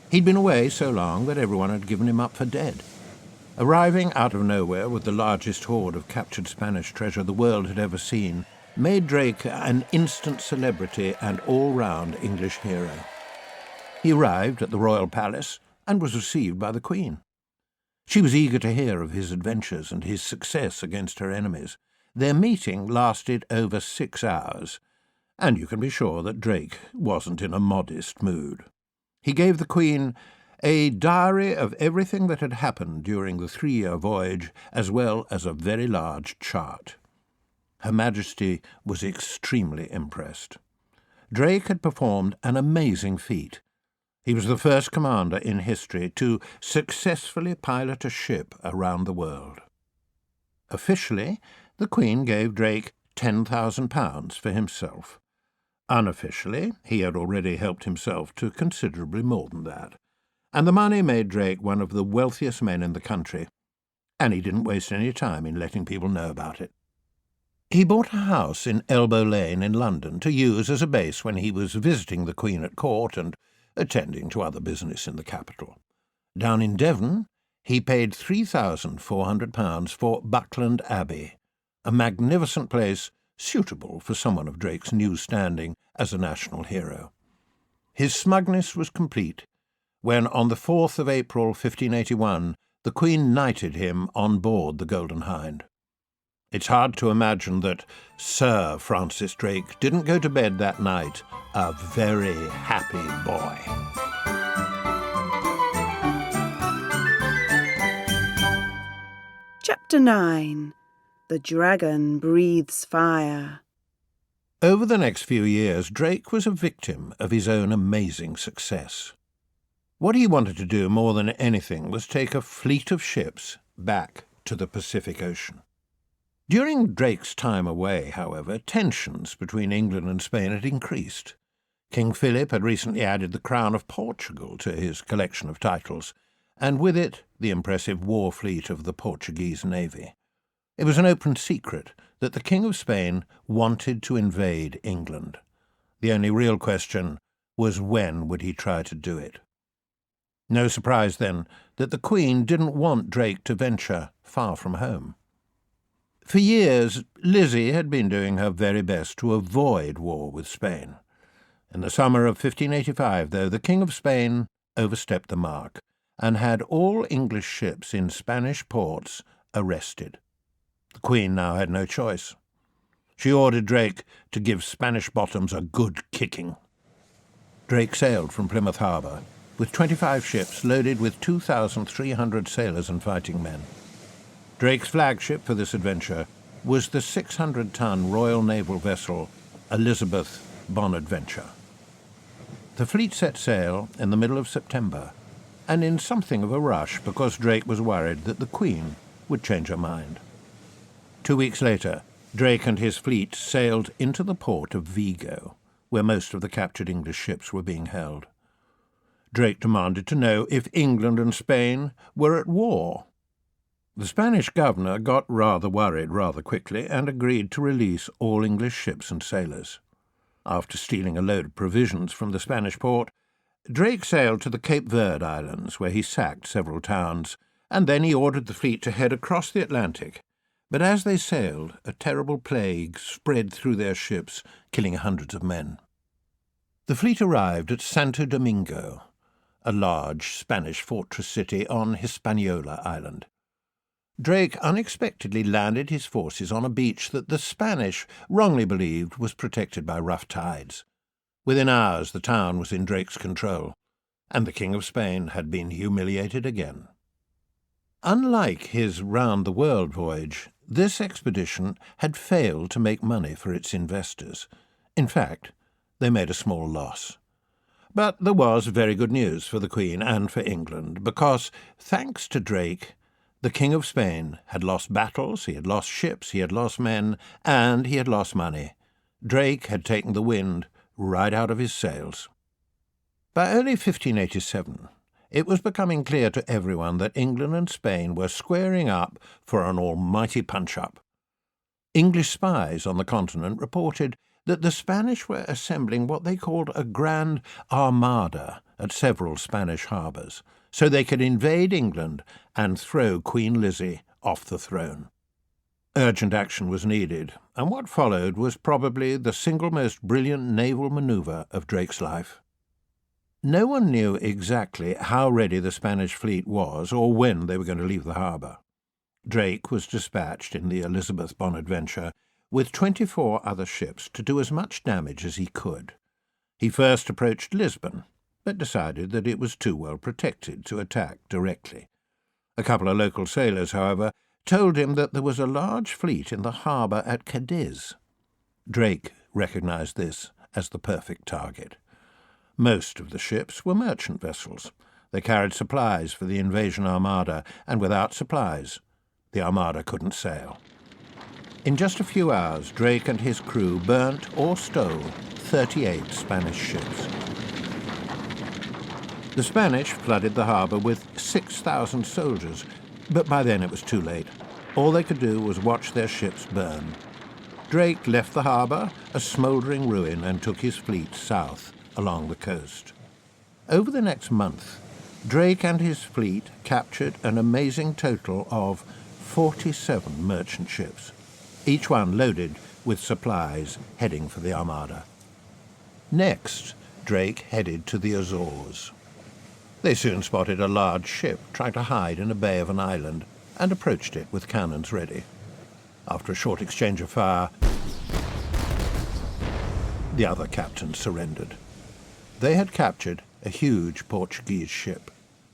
He'd been away so long that everyone had given him up for dead. Arriving out of nowhere with the largest hoard of captured Spanish treasure the world had ever seen made Drake an instant celebrity and all-round English hero. He arrived at the royal palace and was received by the Queen. She was eager to hear of his adventures and his success against her enemies. Their meeting lasted over 6 hours, and you can be sure that Drake wasn't in a modest mood. He gave the Queen a diary of everything that had happened during the 3-year voyage, as well as a very large chart. Her Majesty was extremely impressed. Drake had performed an amazing feat. He was the first commander in history to successfully pilot a ship around the world. Officially, the Queen gave Drake £10,000 for himself. Unofficially, he had already helped himself to considerably more than that, and the money made Drake one of the wealthiest men in the country, and he didn't waste any time in letting people know about it. He bought a house in Elbow Lane in London to use as a base when he was visiting the Queen at court and attending to other business in the capital. Down in Devon, he paid £3,400 for Buckland Abbey, a magnificent place suitable for someone of Drake's new standing as a national hero. His smugness was complete when, on the 4th of April 1581, the Queen knighted him on board the Golden Hind. It's hard to imagine that Sir Francis Drake didn't go to bed that night a very happy boy. Chapter 9. The Dragon Breathes Fire. Over the next few years, Drake was a victim of his own amazing success. What he wanted to do more than anything was take a fleet of ships back to the Pacific Ocean. During Drake's time away, however, tensions between England and Spain had increased. King Philip had recently added the Crown of Portugal to his collection of titles, and with it the impressive war fleet of the Portuguese navy. It was an open secret that the King of Spain wanted to invade England. The only real question was when would he try to do it. No surprise, then, that the Queen didn't want Drake to venture far from home. For years, Lizzie had been doing her very best to avoid war with Spain. In the summer of 1585, though, the King of Spain overstepped the mark and had all English ships in Spanish ports arrested. The Queen now had no choice. She ordered Drake to give Spanish bottoms a good kicking. Drake sailed from Plymouth Harbour with 25 ships loaded with 2,300 sailors and fighting men. Drake's flagship for this adventure was the 600-ton Royal Naval vessel Elizabeth Bonadventure. The fleet set sail in the middle of September, and in something of a rush because Drake was worried that the Queen would change her mind. 2 weeks later, Drake and his fleet sailed into the port of Vigo, where most of the captured English ships were being held. Drake demanded to know if England and Spain were at war. The Spanish governor got rather worried rather quickly and agreed to release all English ships and sailors. After stealing a load of provisions from the Spanish port, Drake sailed to the Cape Verde Islands, where he sacked several towns, and then he ordered the fleet to head across the Atlantic. But as they sailed, a terrible plague spread through their ships, killing hundreds of men. The fleet arrived at Santo Domingo, a large Spanish fortress city on Hispaniola Island. Drake unexpectedly landed his forces on a beach that the Spanish wrongly believed was protected by rough tides. Within hours the town was in Drake's control, and the King of Spain had been humiliated again. Unlike his round-the-world voyage, this expedition had failed to make money for its investors. In fact, they made a small loss. But there was very good news for the Queen and for England, because, thanks to Drake, the King of Spain had lost battles, he had lost ships, he had lost men, and he had lost money. Drake had taken the wind right out of his sails. By early 1587, it was becoming clear to everyone that England and Spain were squaring up for an almighty punch-up. English spies on the continent reported that the Spanish were assembling what they called a grand armada at several Spanish harbours, so they could invade England and throw Queen Lizzie off the throne. Urgent action was needed, and what followed was probably the single most brilliant naval manoeuvre of Drake's life. No one knew exactly how ready the Spanish fleet was or when they were going to leave the harbour. Drake was dispatched in the Elizabeth Bonadventure with 24 other ships to do as much damage as he could. He first approached Lisbon, but decided that it was too well protected to attack directly. A couple of local sailors, however, told him that there was a large fleet in the harbour at Cadiz. Drake recognised this as the perfect target. Most of the ships were merchant vessels. They carried supplies for the invasion armada, and without supplies, the armada couldn't sail. In just a few hours, Drake and his crew burnt or stole 38 Spanish ships. The Spanish flooded the harbour with 6,000 soldiers, but by then it was too late. All they could do was watch their ships burn. Drake left the harbour a smouldering ruin and took his fleet south along the coast. Over the next month, Drake and his fleet captured an amazing total of 47 merchant ships, each one loaded with supplies heading for the armada. Next, Drake headed to the Azores. They soon spotted a large ship trying to hide in a bay of an island and approached it with cannons ready. After a short exchange of fire, the other captains surrendered. They had captured a huge Portuguese ship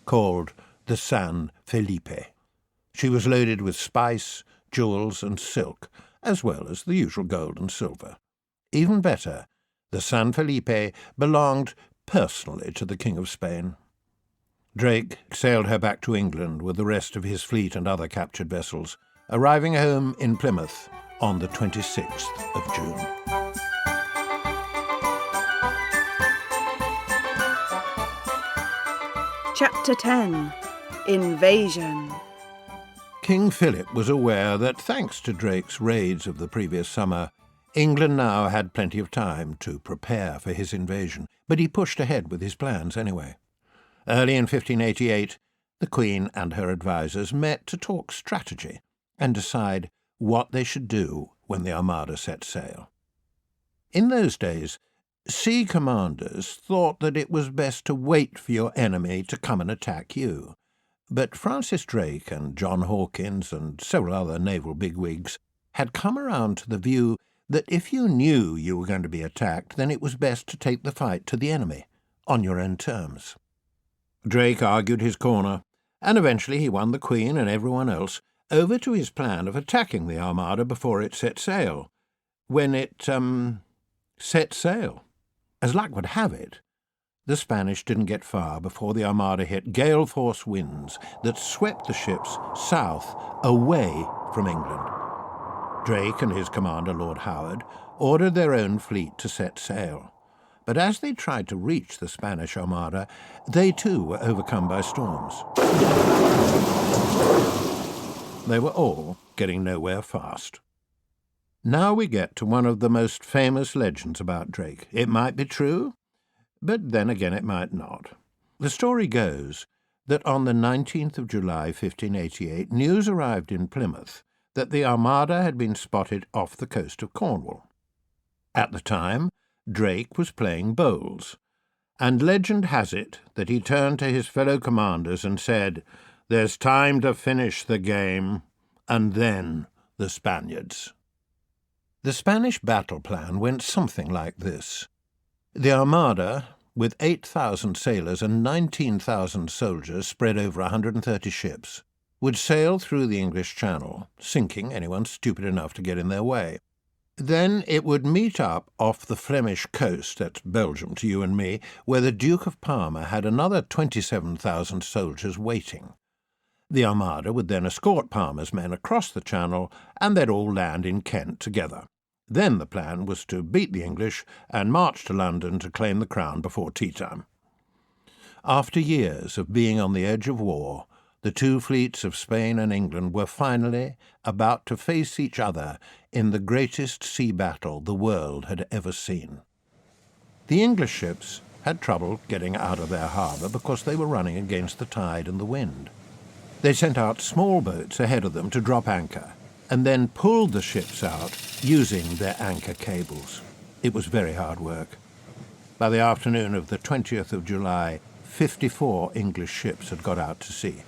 called the San Felipe. She was loaded with spice, jewels and silk, as well as the usual gold and silver. Even better, the San Felipe belonged personally to the King of Spain. Drake sailed her back to England with the rest of his fleet and other captured vessels, arriving home in Plymouth on the 26th of June. Chapter 10. Invasion. King Philip was aware that, thanks to Drake's raids of the previous summer, England now had plenty of time to prepare for his invasion, but he pushed ahead with his plans anyway. Early in 1588, the Queen and her advisers met to talk strategy and decide what they should do when the Armada set sail. In those days, sea commanders thought that it was best to wait for your enemy to come and attack you. But Francis Drake and John Hawkins and several other naval bigwigs had come around to the view that if you knew you were going to be attacked, then it was best to take the fight to the enemy, on your own terms. Drake argued his corner, and eventually he won the Queen and everyone else over to his plan of attacking the Armada before it set sail. When it, set sail. As luck would have it, the Spanish didn't get far before the Armada hit gale-force winds that swept the ships south, away from England. Drake and his commander, Lord Howard, ordered their own fleet to set sail. But as they tried to reach the Spanish Armada, they too were overcome by storms. They were all getting nowhere fast. Now we get to one of the most famous legends about Drake. It might be true, but then again it might not. The story goes that on the 19th of July 1588, news arrived in Plymouth that the Armada had been spotted off the coast of Cornwall. At the time, Drake was playing bowls, and legend has it that he turned to his fellow commanders and said, "There's time to finish the game, and then the Spaniards." The Spanish battle plan went something like this. The Armada, with 8,000 sailors and 19,000 soldiers spread over 130 ships, would sail through the English Channel, sinking anyone stupid enough to get in their way. Then it would meet up off the Flemish coast, that's Belgium to you and me, where the Duke of Parma had another 27,000 soldiers waiting. The Armada would then escort Parma's men across the Channel, and they'd all land in Kent together. Then the plan was to beat the English and march to London to claim the crown before tea time. After years of being on the edge of war, the two fleets of Spain and England were finally about to face each other in the greatest sea battle the world had ever seen. The English ships had trouble getting out of their harbour because they were running against the tide and the wind. They sent out small boats ahead of them to drop anchor, and then pulled the ships out using their anchor cables. It was very hard work. By the afternoon of the 20th of July, 54 English ships had got out to sea.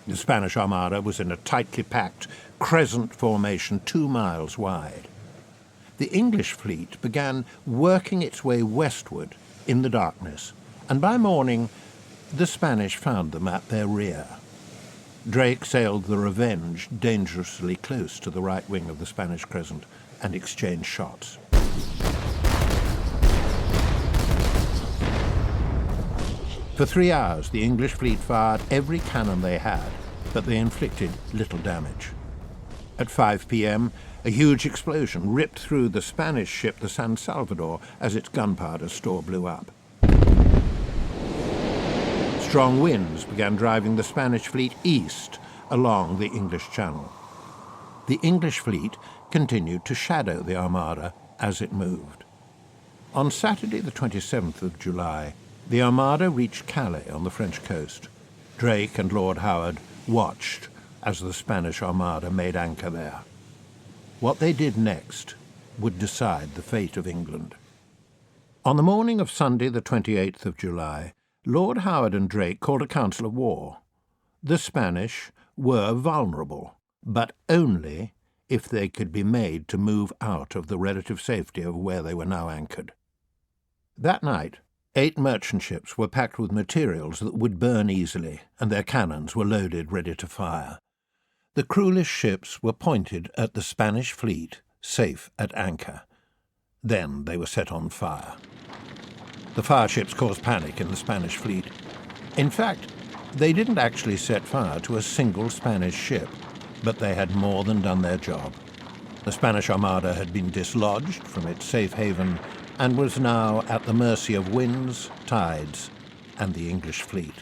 The Spanish Armada was in a tightly packed crescent formation 2 miles wide. The English fleet began working its way westward in the darkness, and by morning the Spanish found them at their rear. Drake sailed the Revenge dangerously close to the right wing of the Spanish crescent and exchanged shots. For 3 hours, the English fleet fired every cannon they had, but they inflicted little damage. At 5 p.m., a huge explosion ripped through the Spanish ship the San Salvador as its gunpowder store blew up. Strong winds began driving the Spanish fleet east along the English Channel. The English fleet continued to shadow the Armada as it moved. On Saturday, the 27th of July, the Armada reached Calais on the French coast. Drake and Lord Howard watched as the Spanish Armada made anchor there. What they did next would decide the fate of England. On the morning of Sunday, the 28th of July, Lord Howard and Drake called a council of war. The Spanish were vulnerable, but only if they could be made to move out of the relative safety of where they were now anchored. That night, 8 merchant ships were packed with materials that would burn easily, and their cannons were loaded ready to fire. The crewless ships were pointed at the Spanish fleet, safe at anchor. Then they were set on fire. The fire ships caused panic in the Spanish fleet. In fact, they didn't actually set fire to a single Spanish ship, but they had more than done their job. The Spanish Armada had been dislodged from its safe haven and was now at the mercy of winds, tides, and the English fleet.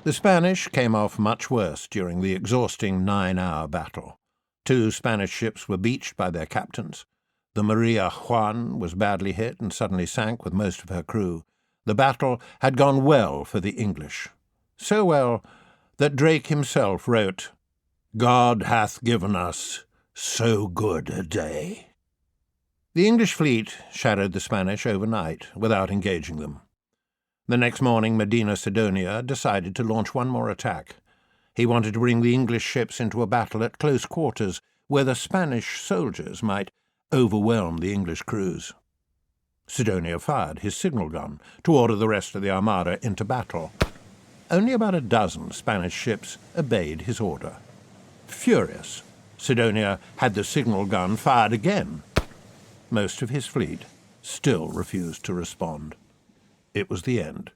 The Spanish came off much worse during the exhausting 9-hour battle. 2 Spanish ships were beached by their captains. The Maria Juan was badly hit and suddenly sank with most of her crew. The battle had gone well for the English. So well that Drake himself wrote, "God hath given us so good a day." The English fleet shadowed the Spanish overnight without engaging them. The next morning, Medina Sidonia decided to launch one more attack. He wanted to bring the English ships into a battle at close quarters where the Spanish soldiers might overwhelm the English crews. Sidonia fired his signal gun to order the rest of the Armada into battle. Only about a dozen Spanish ships obeyed his order. Furious, Sidonia had the signal gun fired again. Most of his fleet still refused to respond. It was the end.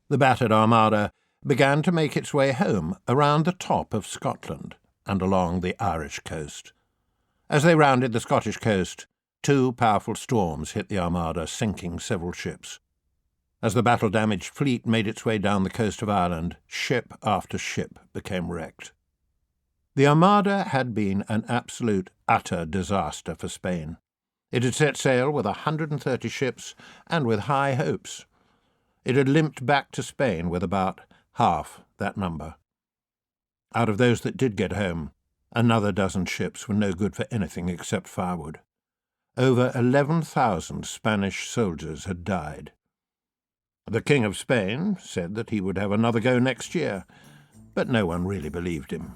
The battered Armada began to make its way home around the top of Scotland and along the Irish coast. As they rounded the Scottish coast, 2 powerful storms hit the Armada, sinking several ships. As the battle-damaged fleet made its way down the coast of Ireland, ship after ship became wrecked. The Armada had been an absolute, utter disaster for Spain. It had set sail with 130 ships and with high hopes. It had limped back to Spain with about half that number. Out of those that did get home, another dozen ships were no good for anything except firewood. Over 11,000 Spanish soldiers had died. The King of Spain said that he would have another go next year, but no one really believed him.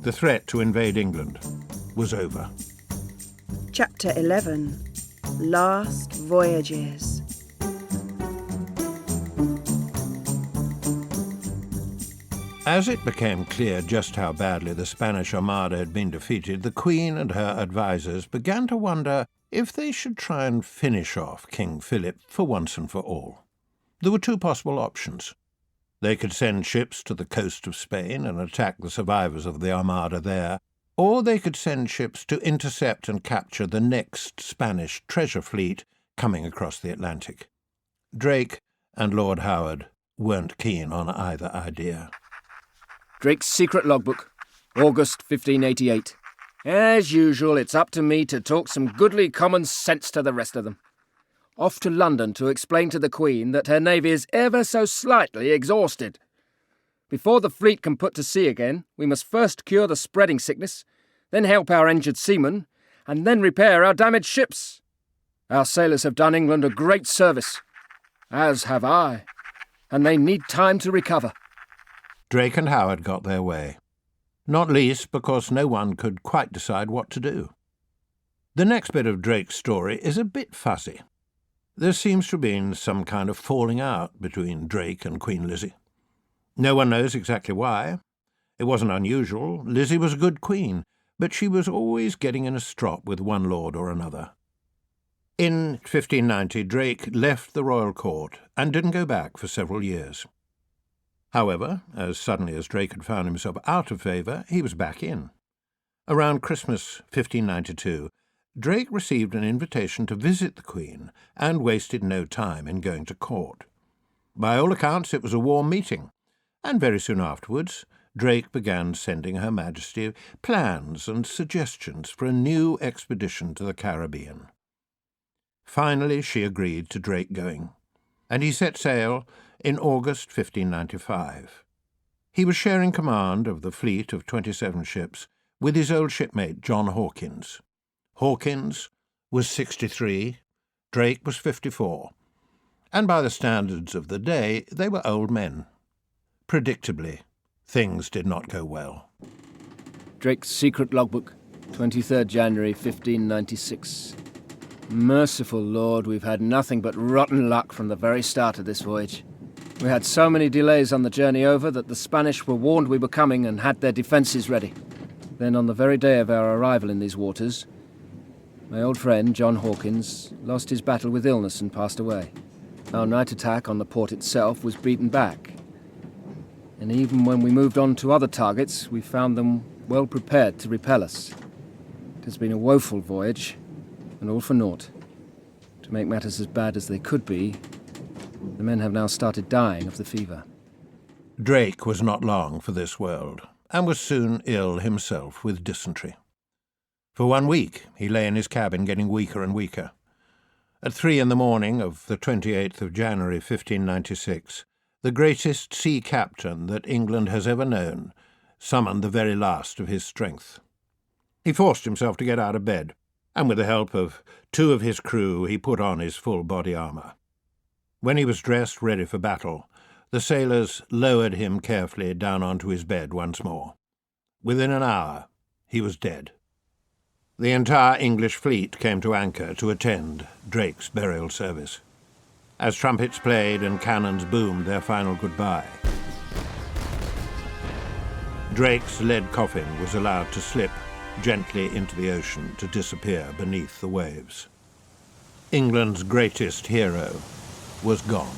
The threat to invade England was over. Chapter 11. Last Voyages. As it became clear just how badly the Spanish Armada had been defeated, the Queen and her advisers began to wonder if they should try and finish off King Philip for once and for all. There were 2 possible options. They could send ships to the coast of Spain and attack the survivors of the Armada there, or they could send ships to intercept and capture the next Spanish treasure fleet coming across the Atlantic. Drake and Lord Howard weren't keen on either idea. Drake's secret logbook, August 1588. As usual, it's up to me to talk some goodly common sense to the rest of them. Off to London to explain to the Queen that her navy is ever so slightly exhausted. Before the fleet can put to sea again, we must first cure the spreading sickness, then help our injured seamen, and then repair our damaged ships. Our sailors have done England a great service, as have I, and they need time to recover. Drake and Howard got their way, not least because no one could quite decide what to do. The next bit of Drake's story is a bit fuzzy. There seems to have been some kind of falling out between Drake and Queen Lizzie. No one knows exactly why. It wasn't unusual. Lizzie was a good queen, but she was always getting in a strop with one lord or another. In 1590, Drake left the royal court and didn't go back for several years. However, as suddenly as Drake had found himself out of favour, he was back in. Around Christmas 1592, Drake received an invitation to visit the Queen and wasted no time in going to court. By all accounts, it was a warm meeting, and very soon afterwards, Drake began sending Her Majesty plans and suggestions for a new expedition to the Caribbean. Finally, she agreed to Drake going, and he set sail in August 1595. He was sharing command of the fleet of 27 ships with his old shipmate John Hawkins. Hawkins was 63, Drake was 54, and by the standards of the day, they were old men. Predictably, things did not go well. Drake's secret logbook, 23rd January 1596. Merciful Lord, we've had nothing but rotten luck from the very start of this voyage. We had so many delays on the journey over that the Spanish were warned we were coming and had their defences ready. Then on the very day of our arrival in these waters, my old friend, John Hawkins, lost his battle with illness and passed away. Our night attack on the port itself was beaten back. And even when we moved on to other targets, we found them well prepared to repel us. It has been a woeful voyage, and all for naught. To make matters as bad as they could be, the men have now started dying of the fever. Drake was not long for this world, and was soon ill himself with dysentery. For 1 week he lay in his cabin getting weaker and weaker. At 3 in the morning of the 28th of January 1596, the greatest sea captain that England has ever known summoned the very last of his strength. He forced himself to get out of bed, and with the help of 2 of his crew he put on his full body armour. When he was dressed ready for battle, the sailors lowered him carefully down onto his bed once more. Within an hour he was dead. The entire English fleet came to anchor to attend Drake's burial service, as trumpets played and cannons boomed their final goodbye. Drake's lead coffin was allowed to slip gently into the ocean to disappear beneath the waves. England's greatest hero was gone.